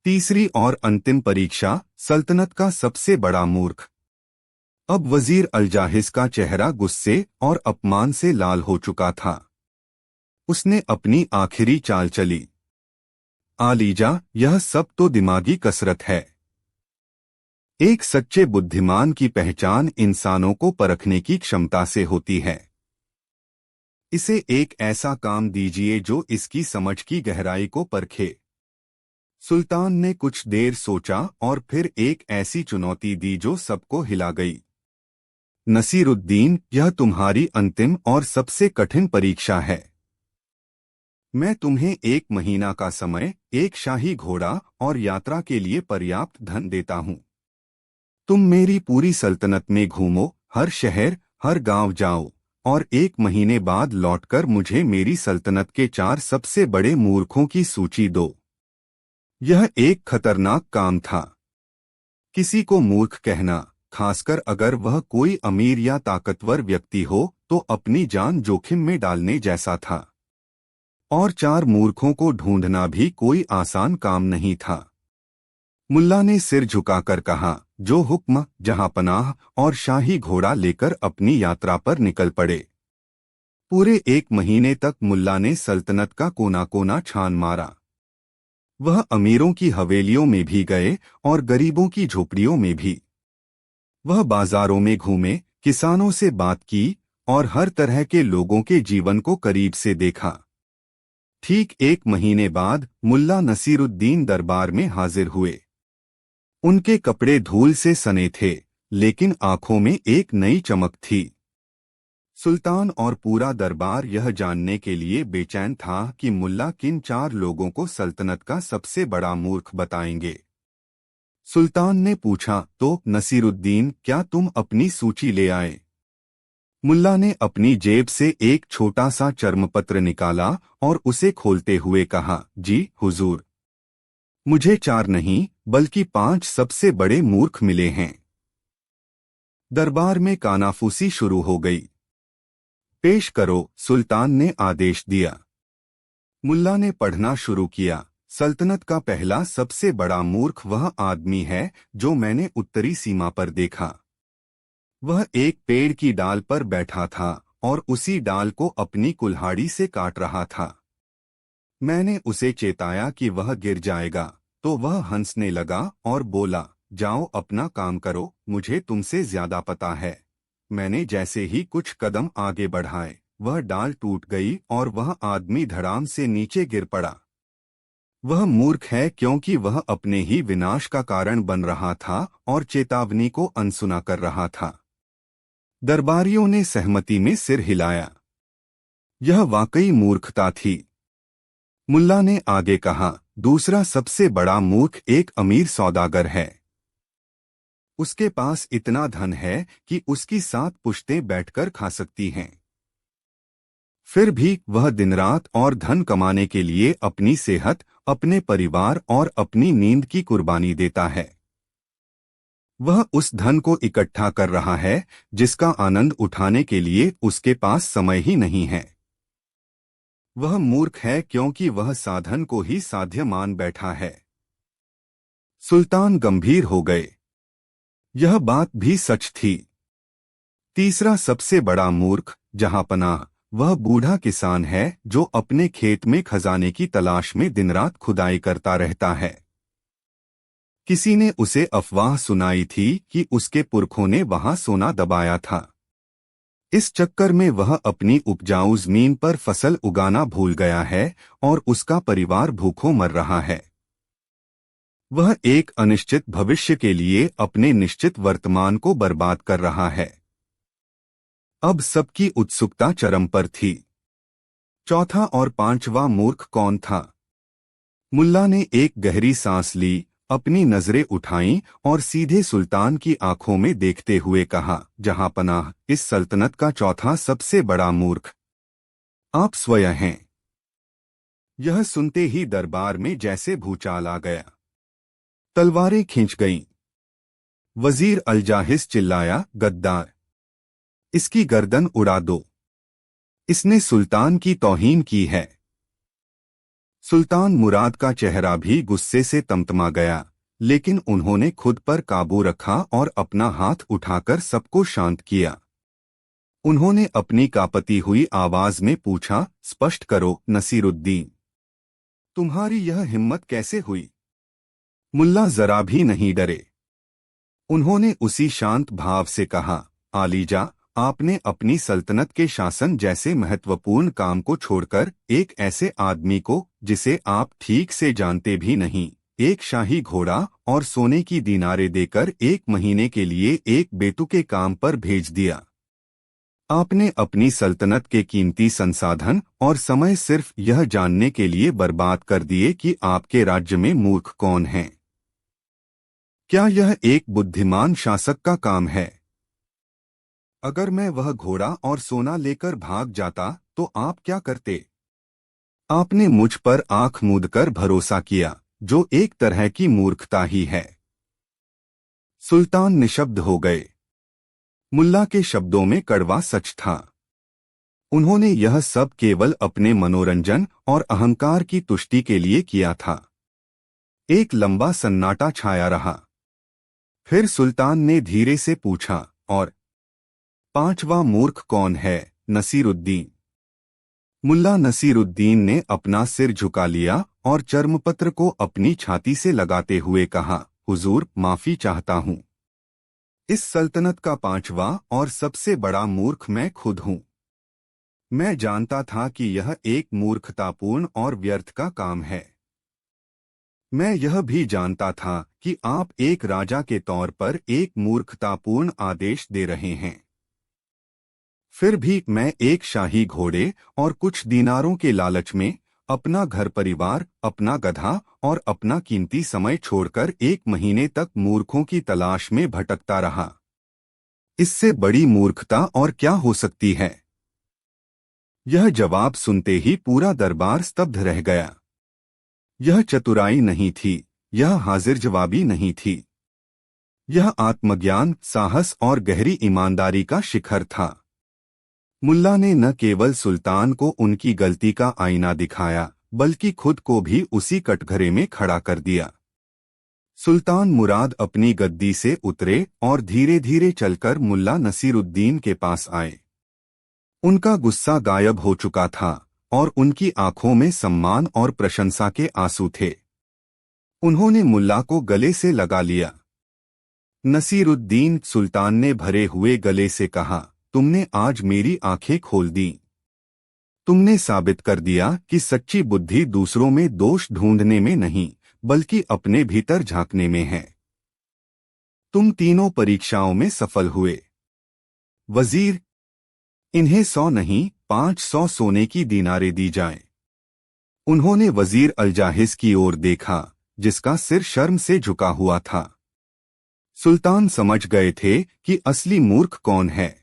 तीसरी और अंतिम परीक्षा, सल्तनत का सबसे बड़ा मूर्ख। अब वजीर अलजाहिज का चेहरा गुस्से और अपमान से लाल हो चुका था। उसने अपनी आखिरी चाल चली। आलीजा, यह सब तो दिमागी कसरत है। एक सच्चे बुद्धिमान की पहचान इंसानों को परखने की क्षमता से होती है। इसे एक ऐसा काम दीजिए जो इसकी समझ की गहराई को परखे। सुल्तान ने कुछ देर सोचा और फिर एक ऐसी चुनौती दी जो सबको हिला गई। नसीरुद्दीन, यह तुम्हारी अंतिम और सबसे कठिन परीक्षा है। मैं तुम्हें 1 महीना का समय, एक शाही घोड़ा और यात्रा के लिए पर्याप्त धन देता हूं। तुम मेरी पूरी सल्तनत में घूमो, हर शहर, हर गांव जाओ, और 1 महीने बाद लौटकर मुझे मेरी सल्तनत के 4 सबसे बड़े मूर्खों की सूची दो। यह एक खतरनाक काम था। किसी को मूर्ख कहना, खासकर अगर वह कोई अमीर या ताकतवर व्यक्ति हो, तो अपनी जान जोखिम में डालने जैसा था। और 4 मूर्खों को ढूंढना भी कोई आसान काम नहीं था। मुल्ला ने सिर झुकाकर कहा, जो हुक्म, जहांपनाह, और शाही घोड़ा लेकर अपनी यात्रा पर निकल पड़े। पूरे 1 महीने तक मुल्ला ने सल्तनत का कोना कोना छान मारा। वह अमीरों की हवेलियों में भी गए और गरीबों की झोपड़ियों में भी। वह बाजारों में घूमे, किसानों से बात की और हर तरह के लोगों के जीवन को करीब से देखा। ठीक 1 महीने बाद मुल्ला नसीरुद्दीन दरबार में हाजिर हुए। उनके कपड़े धूल से सने थे, लेकिन आंखों में एक नई चमक थी। सुल्तान और पूरा दरबार यह जानने के लिए बेचैन था कि मुल्ला किन 4 लोगों को सल्तनत का सबसे बड़ा मूर्ख बताएंगे। सुल्तान ने पूछा, तो नसीरुद्दीन, क्या तुम अपनी सूची ले आए? मुल्ला ने अपनी जेब से एक छोटा सा चर्मपत्र निकाला और उसे खोलते हुए कहा, जी हुजूर, मुझे 4 नहीं बल्कि 5 सबसे बड़े मूर्ख मिले हैं। दरबार में कानाफूसी शुरू हो गई। पेश करो, सुल्तान ने आदेश दिया। मुल्ला ने पढ़ना शुरू किया। सल्तनत का पहला सबसे बड़ा मूर्ख वह आदमी है जो मैंने उत्तरी सीमा पर देखा। वह एक पेड़ की डाल पर बैठा था और उसी डाल को अपनी कुल्हाड़ी से काट रहा था। मैंने उसे चेताया कि वह गिर जाएगा, तो वह हंसने लगा और बोला, जाओ अपना काम करो, मुझे तुमसे ज्यादा पता है। मैंने जैसे ही कुछ कदम आगे बढ़ाए, वह डाल टूट गई और वह आदमी धड़ाम से नीचे गिर पड़ा। वह मूर्ख है क्योंकि वह अपने ही विनाश का कारण बन रहा था और चेतावनी को अनसुना कर रहा था। दरबारियों ने सहमति में सिर हिलाया। यह वाकई मूर्खता थी। मुल्ला ने आगे कहा, दूसरा सबसे बड़ा मूर्ख एक अमीर सौदागर है। उसके पास इतना धन है कि उसकी 7 पुश्तें बैठकर खा सकती हैं। फिर भी वह दिन रात और धन कमाने के लिए अपनी सेहत, अपने परिवार और अपनी नींद की कुर्बानी देता है। वह उस धन को इकट्ठा कर रहा है जिसका आनंद उठाने के लिए उसके पास समय ही नहीं है। वह मूर्ख है क्योंकि वह साधन को ही साध्य मान बैठा है। सुल्तान गंभीर हो गए। यह बात भी सच थी। तीसरा सबसे बड़ा मूर्ख, जहांपनाह, वह बूढ़ा किसान है जो अपने खेत में खजाने की तलाश में दिन रात खुदाई करता रहता है। किसी ने उसे अफवाह सुनाई थी कि उसके पुरखों ने वहां सोना दबाया था। इस चक्कर में वह अपनी उपजाऊ जमीन पर फसल उगाना भूल गया है और उसका परिवार भूखों मर रहा है। वह एक अनिश्चित भविष्य के लिए अपने निश्चित वर्तमान को बर्बाद कर रहा है। अब सबकी उत्सुकता चरम पर थी। चौथा और 5वां मूर्ख कौन था? मुल्ला ने एक गहरी सांस ली, अपनी नजरें उठाईं और सीधे सुल्तान की आंखों में देखते हुए कहा, जहांपनाह, इस सल्तनत का चौथा सबसे बड़ा मूर्ख आप स्वयं हैं। यह सुनते ही दरबार में जैसे भूचाल आ गया। तलवारें खींच गईं। वजीर अलजाहिस चिल्लाया, गद्दार, इसकी गर्दन उड़ा दो। इसने सुल्तान की तौहीन की है। सुल्तान मुराद का चेहरा भी गुस्से से तमतमा गया, लेकिन उन्होंने खुद पर काबू रखा और अपना हाथ उठाकर सबको शांत किया। उन्होंने अपनी कांपती हुई आवाज में पूछा, स्पष्ट करो नसीरुद्दीन, तुम्हारी यह हिम्मत कैसे हुई? मुल्ला जरा भी नहीं डरे। उन्होंने उसी शांत भाव से कहा, आलीजा, आपने अपनी सल्तनत के शासन जैसे महत्वपूर्ण काम को छोड़कर एक ऐसे आदमी को, जिसे आप ठीक से जानते भी नहीं, एक शाही घोड़ा और सोने की दीनारें देकर 1 महीने के लिए एक बेतुके काम पर भेज दिया। आपने अपनी सल्तनत के कीमती संसाधन और समय सिर्फ यह जानने के लिए बर्बाद कर दिए कि आपके राज्य में मूर्ख कौन हैं। क्या यह एक बुद्धिमान शासक का काम है? अगर मैं वह घोड़ा और सोना लेकर भाग जाता तो आप क्या करते? आपने मुझ पर आंख मूंदकर भरोसा किया, जो एक तरह की मूर्खता ही है। सुल्तान निशब्द हो गए। मुल्ला के शब्दों में कड़वा सच था। उन्होंने यह सब केवल अपने मनोरंजन और अहंकार की तुष्टि के लिए किया था। एक लंबा सन्नाटा छाया रहा। फिर सुल्तान ने धीरे से पूछा, और पांचवा मूर्ख कौन है, नसीरुद्दीन? मुल्ला नसीरुद्दीन ने अपना सिर झुका लिया और चर्मपत्र को अपनी छाती से लगाते हुए कहा, हुजूर, माफी चाहता हूं। इस सल्तनत का पांचवा और सबसे बड़ा मूर्ख मैं खुद हूं। मैं जानता था कि यह एक मूर्खतापूर्ण और व्यर्थ का काम है। मैं यह भी जानता था कि आप एक राजा के तौर पर एक मूर्खतापूर्ण आदेश दे रहे हैं। फिर भी मैं एक शाही घोड़े और कुछ दीनारों के लालच में अपना घर परिवार, अपना गधा और अपना कीमती समय छोड़कर 1 महीने तक मूर्खों की तलाश में भटकता रहा। इससे बड़ी मूर्खता और क्या हो सकती है? यह जवाब सुनते ही पूरा दरबार स्तब्ध रह गया। यह चतुराई नहीं थी, यह हाजिर जवाबी नहीं थी। यह आत्मज्ञान, साहस और गहरी ईमानदारी का शिखर था। मुल्ला ने न केवल सुल्तान को उनकी गलती का आईना दिखाया, बल्कि खुद को भी उसी कटघरे में खड़ा कर दिया। सुल्तान मुराद अपनी गद्दी से उतरे और धीरे धीरे चलकर मुल्ला नसीरुद्दीन के पास आए। उनका गुस्सा गायब हो चुका था और उनकी आंखों में सम्मान और प्रशंसा के आंसू थे। उन्होंने मुल्ला को गले से लगा लिया। नसीरुद्दीन, सुल्तान ने भरे हुए गले से कहा, तुमने आज मेरी आंखें खोल दी। तुमने साबित कर दिया कि सच्ची बुद्धि दूसरों में दोष ढूंढने में नहीं, बल्कि अपने भीतर झांकने में है। तुम तीनों परीक्षाओं में सफल हुए। वजीर, इन्हें 100 नहीं, 500 सोने की दीनारें दी जाएं। उन्होंने वजीर अलजाहिज की ओर देखा, जिसका सिर शर्म से झुका हुआ था। सुल्तान समझ गए थे कि असली मूर्ख कौन है।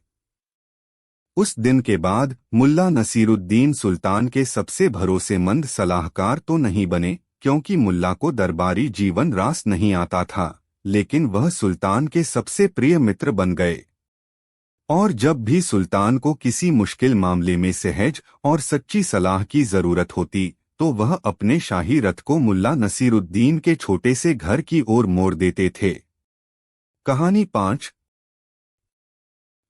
उस दिन के बाद मुल्ला नसीरुद्दीन सुल्तान के सबसे भरोसेमंद सलाहकार तो नहीं बने, क्योंकि मुल्ला को दरबारी जीवन रास नहीं आता था, लेकिन वह सुल्तान के सबसे प्रिय मित्र बन गए। और जब भी सुल्तान को किसी मुश्किल मामले में सहज और सच्ची सलाह की जरूरत होती, तो वह अपने शाही रथ को मुल्ला नसीरुद्दीन के छोटे से घर की ओर मोड़ देते थे। कहानी 5।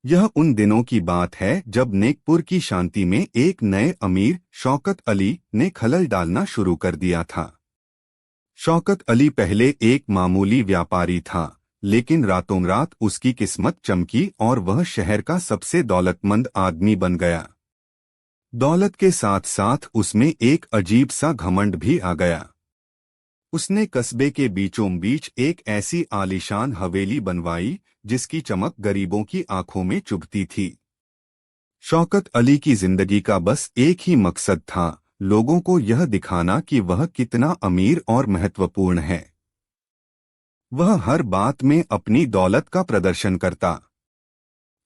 यह उन दिनों की बात है जब नेकपुर की शांति में एक नए अमीर, शौकत अली, ने खलल डालना शुरू कर दिया था। शौकत अली पहले एक मामूली व्यापारी था, लेकिन रातों रात उसकी किस्मत चमकी और वह शहर का सबसे दौलतमंद आदमी बन गया। दौलत के साथ साथ उसमें एक अजीब सा घमंड भी आ गया। उसने कस्बे के बीचों बीच एक ऐसी आलीशान हवेली बनवाई जिसकी चमक गरीबों की आंखों में चुभती थी। शौकत अली की जिंदगी का बस एक ही मकसद था, लोगों को यह दिखाना कि वह कितना अमीर और महत्वपूर्ण है। वह हर बात में अपनी दौलत का प्रदर्शन करता।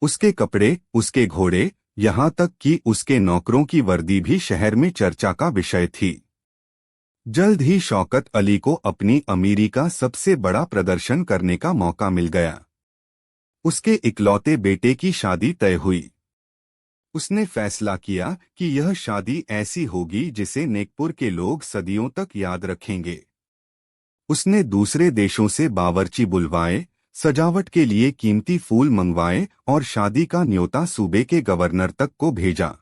उसके कपड़े, उसके घोड़े, यहाँ तक कि उसके नौकरों की वर्दी भी शहर में चर्चा का विषय थी। जल्द ही शौकत अली को अपनी अमीरी का सबसे बड़ा प्रदर्शन करने का मौका मिल गया। उसके इकलौते बेटे की शादी तय हुई। उसने फैसला किया कि यह शादी ऐसी होगी जिसे नेकपुर के लोग सदियों तक याद रखेंगे। उसने दूसरे देशों से बावर्ची बुलवाए, सजावट के लिए कीमती फूल मंगवाए और शादी का न्योता सूबे के गवर्नर तक को भेजा।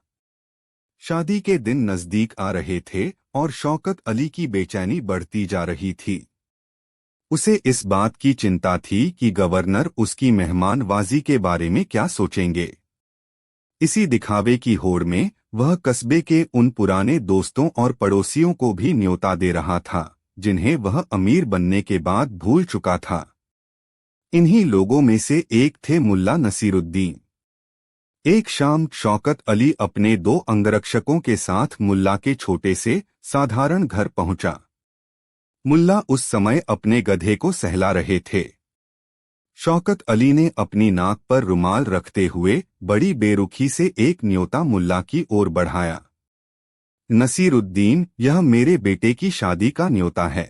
शादी के दिन नजदीक आ रहे थे और शौकत अली की बेचैनी बढ़ती जा रही थी। उसे इस बात की चिंता थी कि गवर्नर उसकी मेहमानवाजी के बारे में क्या सोचेंगे। इसी दिखावे की होड़ में वह कस्बे के उन पुराने दोस्तों और पड़ोसियों को भी न्योता दे रहा था, जिन्हें वह अमीर बनने के बाद भूल चुका था। इन्हीं लोगों में से एक थे मुल्ला नसीरुद्दीन। एक शाम शौकत अली अपने 2 अंगरक्षकों के साथ मुल्ला के छोटे से साधारण घर पहुंचा। मुल्ला उस समय अपने गधे को सहला रहे थे। शौकत अली ने अपनी नाक पर रुमाल रखते हुए बड़ी बेरुखी से एक न्योता मुल्ला की ओर बढ़ाया। नसीरुद्दीन, यह मेरे बेटे की शादी का न्योता है।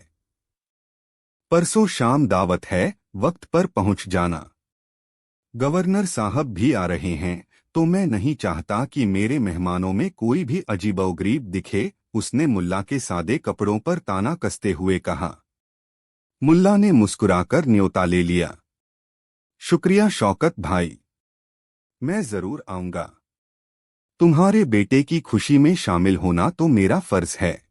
परसों शाम दावत है, वक्त पर पहुंच जाना। गवर्नर साहब भी आ रहे हैं, तो मैं नहीं चाहता कि मेरे मेहमानों में कोई भी अजीबोगरीब दिखे, उसने मुल्ला के सादे कपड़ों पर ताना कसते हुए कहा। मुल्ला ने मुस्कुराकर न्योता ले लिया। शुक्रिया शौकत भाई, मैं जरूर आऊंगा। तुम्हारे बेटे की खुशी में शामिल होना तो मेरा फर्ज है।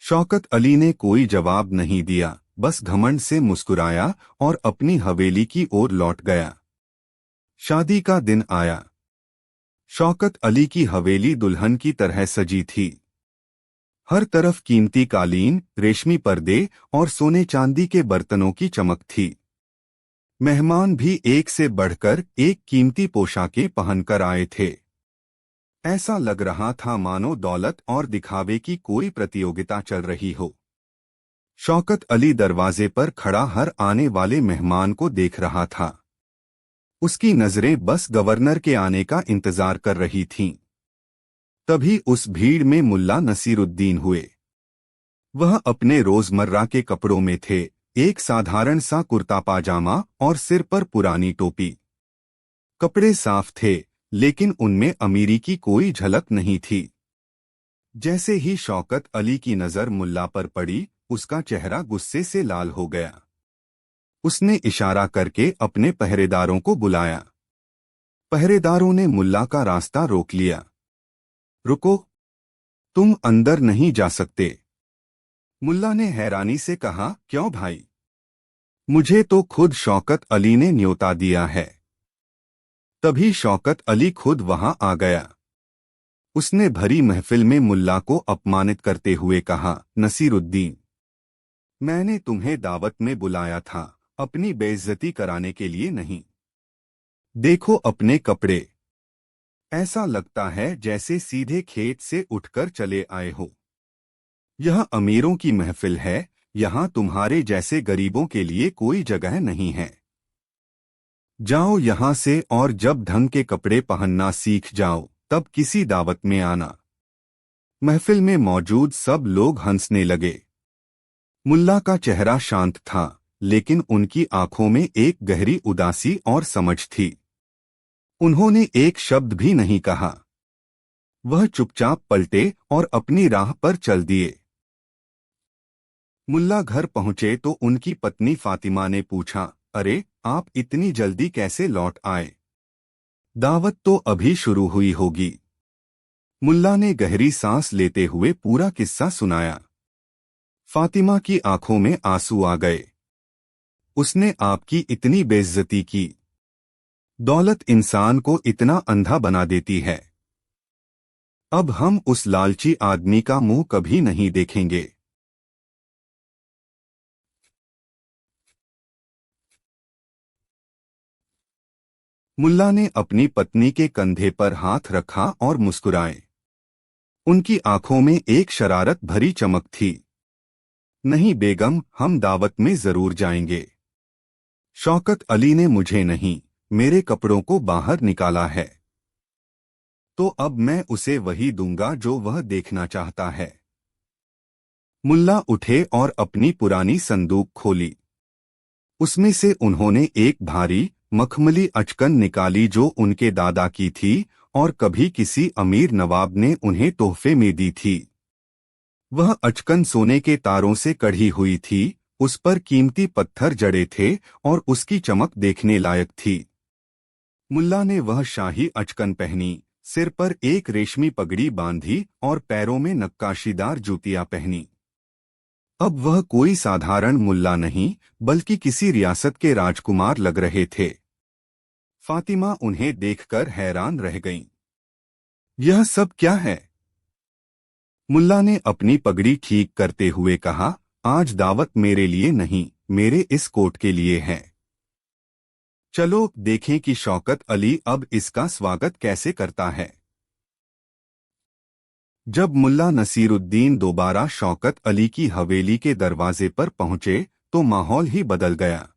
शौकत अली ने कोई जवाब नहीं दिया, बस घमंड से मुस्कुराया और अपनी हवेली की ओर लौट गया। शादी का दिन आया। शौकत अली की हवेली दुल्हन की तरह सजी थी। हर तरफ कीमती कालीन, रेशमी पर्दे और सोने चांदी के बर्तनों की चमक थी। मेहमान भी एक से बढ़कर एक कीमती पोशाकें पहनकर आए थे। ऐसा लग रहा था मानो दौलत और दिखावे की कोई प्रतियोगिता चल रही हो। शौकत अली दरवाजे पर खड़ा हर आने वाले मेहमान को देख रहा था। उसकी नजरें बस गवर्नर के आने का इंतजार कर रही थीं। तभी उस भीड़ में मुल्ला नसीरुद्दीन हुए। वह अपने रोजमर्रा के कपड़ों में थे, एक साधारण सा कुर्ता पाजामा और सिर पर पुरानी टोपी। कपड़े साफ थे, लेकिन उनमें अमीरी की कोई झलक नहीं थी। जैसे ही शौकत अली की नजर मुल्ला पर पड़ी, उसका चेहरा गुस्से से लाल हो गया। उसने इशारा करके अपने पहरेदारों को बुलाया। पहरेदारों ने मुल्ला का रास्ता रोक लिया। रुको, तुम अंदर नहीं जा सकते। मुल्ला ने हैरानी से कहा, क्यों भाई? मुझे तो खुद शौकत अली ने न्योता दिया है। तभी शौकत अली खुद वहां आ गया। उसने भरी महफिल में मुल्ला को अपमानित करते हुए कहा, नसीरुद्दीन, मैंने तुम्हें दावत में बुलाया था, अपनी बेइज्जती कराने के लिए नहीं। देखो अपने कपड़े, ऐसा लगता है जैसे सीधे खेत से उठकर चले आए हो। यह अमीरों की महफिल है, यहाँ तुम्हारे जैसे गरीबों के लिए कोई जगह नहीं है। जाओ यहाँ से, और जब ढंग के कपड़े पहनना सीख जाओ, तब किसी दावत में आना। महफिल में मौजूद सब लोग हंसने लगे। मुल्ला का चेहरा शांत था, लेकिन उनकी आंखों में एक गहरी उदासी और समझ थी। उन्होंने एक शब्द भी नहीं कहा। वह चुपचाप पलटे और अपनी राह पर चल दिए। मुल्ला घर पहुंचे तो उनकी पत्नी फातिमा ने पूछा, अरे, आप इतनी जल्दी कैसे लौट आए? दावत तो अभी शुरू हुई होगी। मुल्ला ने गहरी सांस लेते हुए पूरा किस्सा सुनाया। फातिमा की आंखों में आंसू आ गए। उसने आपकी इतनी बेइज्जती की। दौलत इंसान को इतना अंधा बना देती है। अब हम उस लालची आदमी का मुंह कभी नहीं देखेंगे। मुल्ला ने अपनी पत्नी के कंधे पर हाथ रखा और मुस्कुराए। उनकी आंखों में एक शरारत भरी चमक थी। नहीं बेगम, हम दावत में जरूर जाएंगे। शौकत अली ने मुझे नहीं, मेरे कपड़ों को बाहर निकाला है, तो अब मैं उसे वही दूंगा जो वह देखना चाहता है। मुल्ला उठे और अपनी पुरानी संदूक खोली। उसमें से उन्होंने एक भारी मखमली अचकन निकाली जो उनके दादा की थी और कभी किसी अमीर नवाब ने उन्हें तोहफे में दी थी। वह अचकन सोने के तारों से कढ़ी हुई थी, उस पर कीमती पत्थर जड़े थे और उसकी चमक देखने लायक थी। मुल्ला ने वह शाही अचकन पहनी, सिर पर एक रेशमी पगड़ी बांधी और पैरों में नक्काशीदार जूतियां पहनी। अब वह कोई साधारण मुल्ला नहीं, बल्कि किसी रियासत के राजकुमार लग रहे थे। फातिमा उन्हें देखकर हैरान रह गईं। यह सब क्या है? मुल्ला ने अपनी पगड़ी ठीक करते हुए कहा, आज दावत मेरे लिए नहीं, मेरे इस कोट के लिए है। चलो देखें कि शौकत अली अब इसका स्वागत कैसे करता है। जब मुल्ला नसीरुद्दीन दोबारा शौकत अली की हवेली के दरवाजे पर पहुंचे, तो माहौल ही बदल गया।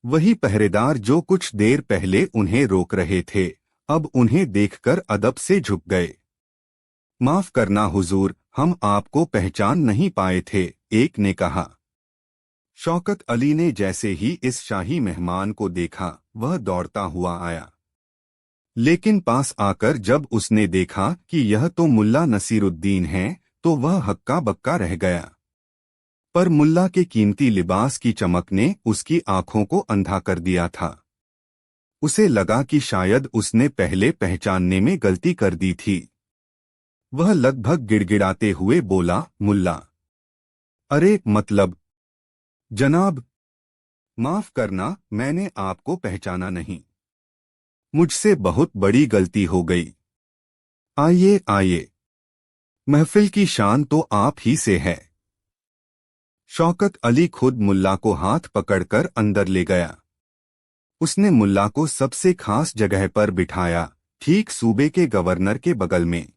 वही पहरेदार जो कुछ देर पहले उन्हें रोक रहे थे, अब उन्हें देखकर अदब से झुक गए। माफ करना हुजूर, हम आपको पहचान नहीं पाए थे, एक ने कहा। शौकत अली ने जैसे ही इस शाही मेहमान को देखा, वह दौड़ता हुआ आया। लेकिन पास आकर जब उसने देखा कि यह तो मुल्ला नसीरुद्दीन है, तो वह हक्का बक्का रह गया। पर मुल्ला के कीमती लिबास की चमक ने उसकी आंखों को अंधा कर दिया था। उसे लगा कि शायद उसने पहले पहचानने में गलती कर दी थी। वह लगभग गिड़गिड़ाते हुए बोला, मुल्ला। अरे मतलब जनाब, माफ करना, मैंने आपको पहचाना नहीं। मुझसे बहुत बड़ी गलती हो गई। आइए आइए, महफिल की शान तो आप ही से है। शौकत अली खुद मुल्ला को हाथ पकड़कर अंदर ले गया। उसने मुल्ला को सबसे खास जगह पर बिठाया, ठीक सूबे के गवर्नर के बगल में।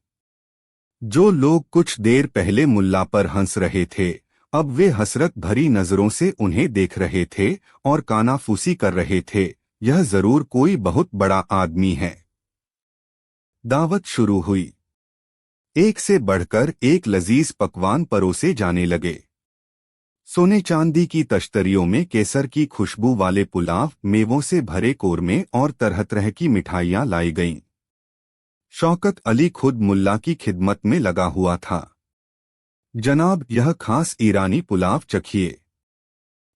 जो लोग कुछ देर पहले मुल्ला पर हंस रहे थे, अब वे हसरत भरी नजरों से उन्हें देख रहे थे और कानाफूसी कर रहे थे, यह जरूर कोई बहुत बड़ा आदमी है। दावत शुरू हुई। एक से बढ़कर एक लजीज पकवान परोसे जाने लगे। सोने चांदी की तश्तरियों में केसर की खुशबू वाले पुलाव, मेवों से भरे कोरमे और तरह तरह की मिठाइयां लाई गईं। शौकत अली खुद मुल्ला की खिदमत में लगा हुआ था। जनाब, यह खास ईरानी पुलाव चखिए।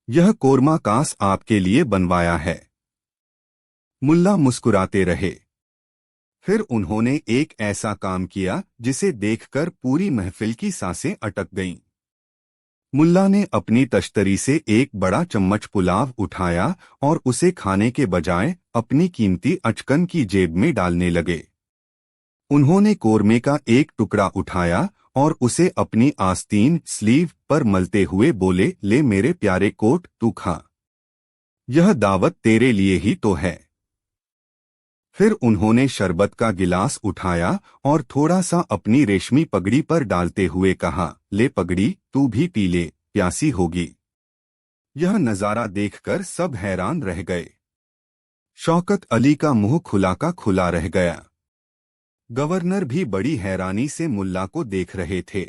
यह कोरमा कास आपके लिए बनवाया है। मुल्ला मुस्कुराते रहे। फिर उन्होंने एक ऐसा काम किया जिसे देखकर पूरी महफिल की सांसें अटक गईं। मुल्ला ने अपनी तश्तरी से एक बड़ा चम्मच पुलाव उठाया और उसे खाने के बजाय अपनी कीमती अचकन की जेब में डालने लगे। उन्होंने कोरमे का एक टुकड़ा उठाया और उसे अपनी आस्तीन स्लीव पर मलते हुए बोले, ले मेरे प्यारे कोट, तू खा। यह दावत तेरे लिए ही तो है। फिर उन्होंने शरबत का गिलास उठाया और थोड़ा सा अपनी रेशमी पगड़ी पर डालते हुए कहा, ले पगड़ी, तू भी पी ले, प्यासी होगी। यह नजारा देखकर सब हैरान रह गए। शौकत अली का मुंह खुला का खुला रह गया। गवर्नर भी बड़ी हैरानी से मुल्ला को देख रहे थे।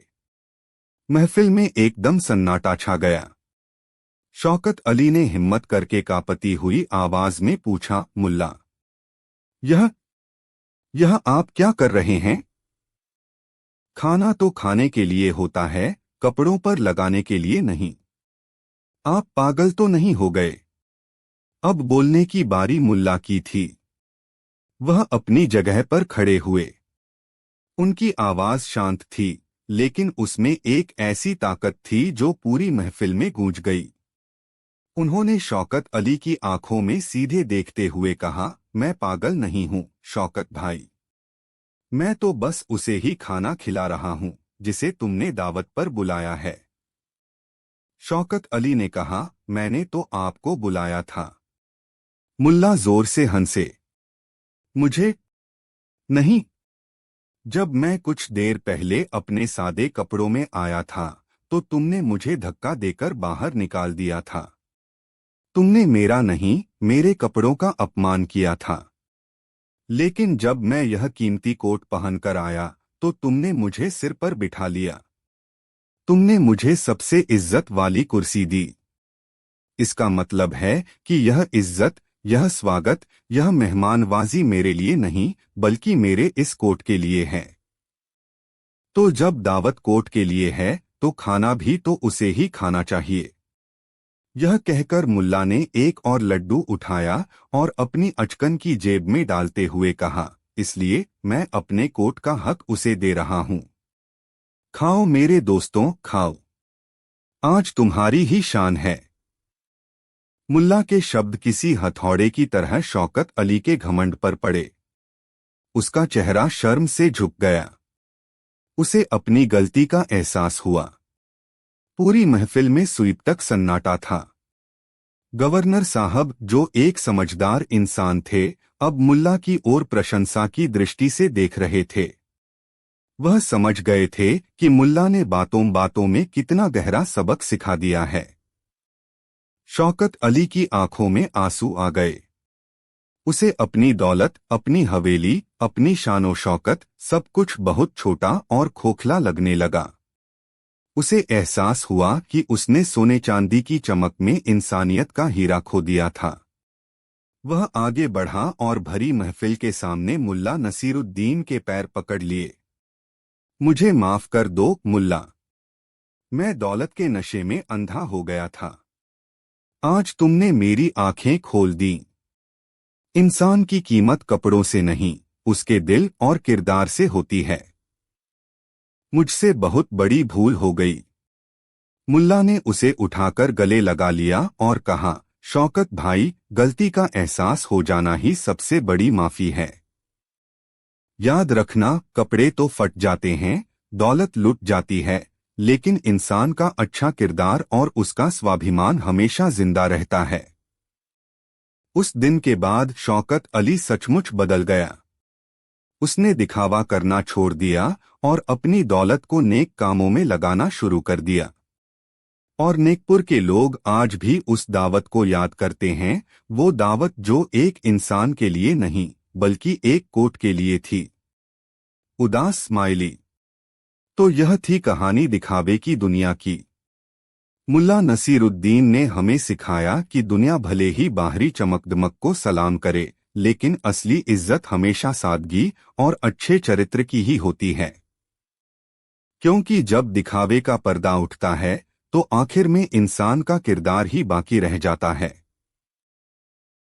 महफिल में एकदम सन्नाटा छा गया। शौकत अली ने हिम्मत करके कांपती हुई आवाज में पूछा, मुल्ला, यह आप क्या कर रहे हैं? खाना तो खाने के लिए होता है, कपड़ों पर लगाने के लिए नहीं। आप पागल तो नहीं हो गए? अब बोलने की बारी मुल्ला की थी। वह अपनी जगह पर खड़े हुए। उनकी आवाज शांत थी, लेकिन उसमें एक ऐसी ताकत थी जो पूरी महफिल में गूंज गई। उन्होंने शौकत अली की आंखों में सीधे देखते हुए कहा, मैं पागल नहीं हूं शौकत भाई। मैं तो बस उसे ही खाना खिला रहा हूं जिसे तुमने दावत पर बुलाया है। शौकत अली ने कहा, मैंने तो आपको बुलाया था। मुल्ला जोर से हंसे। मुझे नहीं। जब मैं कुछ देर पहले अपने सादे कपड़ों में आया था, तो तुमने मुझे धक्का देकर बाहर निकाल दिया था। तुमने मेरा नहीं, मेरे कपड़ों का अपमान किया था। लेकिन जब मैं यह कीमती कोट पहनकर आया, तो तुमने मुझे सिर पर बिठा लिया। तुमने मुझे सबसे इज्जत वाली कुर्सी दी। इसका मतलब है कि यह इज्जत, यह स्वागत, यह मेहमानवाजी मेरे लिए नहीं, बल्कि मेरे इस कोट के लिए है। तो जब दावत कोट के लिए है, तो खाना भी तो उसे ही खाना चाहिए। यह कहकर मुल्ला ने एक और लड्डू उठाया और अपनी अचकन की जेब में डालते हुए कहा, इसलिए मैं अपने कोट का हक उसे दे रहा हूं। खाओ मेरे दोस्तों, खाओ। आज तुम्हारी ही शान है। मुल्ला के शब्द किसी हथौड़े की तरह शौकत अली के घमंड पर पड़े। उसका चेहरा शर्म से झुक गया। उसे अपनी गलती का एहसास हुआ। पूरी महफिल में सुईप तक सन्नाटा था। गवर्नर साहब, जो एक समझदार इंसान थे, अब मुल्ला की ओर प्रशंसा की दृष्टि से देख रहे थे। वह समझ गए थे कि मुल्ला ने बातों बातों में कितना गहरा सबक सिखा दिया है। शौकत अली की आंखों में आंसू आ गए। उसे अपनी दौलत, अपनी हवेली, अपनी शानो शौकत सब कुछ बहुत छोटा और खोखला लगने लगा। उसे एहसास हुआ कि उसने सोने चांदी की चमक में इंसानियत का हीरा खो दिया था। वह आगे बढ़ा और भरी महफिल के सामने मुल्ला नसीरुद्दीन के पैर पकड़ लिए। मुझे माफ कर दो मुल्ला, मैं दौलत के नशे में अंधा हो गया था। आज तुमने मेरी आंखें खोल दी। इंसान की कीमत कपड़ों से नहीं, उसके दिल और किरदार से होती है। मुझसे बहुत बड़ी भूल हो गई। मुल्ला ने उसे उठाकर गले लगा लिया और कहा, शौकत भाई, गलती का एहसास हो जाना ही सबसे बड़ी माफी है। याद रखना, कपड़े तो फट जाते हैं, दौलत लुट जाती है, लेकिन इंसान का अच्छा किरदार और उसका स्वाभिमान हमेशा जिंदा रहता है। उस दिन के बाद शौकत अली सचमुच बदल गया। उसने दिखावा करना छोड़ दिया और अपनी दौलत को नेक कामों में लगाना शुरू कर दिया। और नेकपुर के लोग आज भी उस दावत को याद करते हैं, वो दावत जो एक इंसान के लिए नहीं बल्कि एक कोट के लिए थी। उदास स्माइली। तो यह थी कहानी दिखावे की दुनिया की। मुल्ला नसीरुद्दीन ने हमें सिखाया कि दुनिया भले ही बाहरी चमकदमक को सलाम करे, लेकिन असली इज्जत हमेशा सादगी और अच्छे चरित्र की ही होती है। क्योंकि जब दिखावे का पर्दा उठता है तो आखिर में इंसान का किरदार ही बाकी रह जाता है।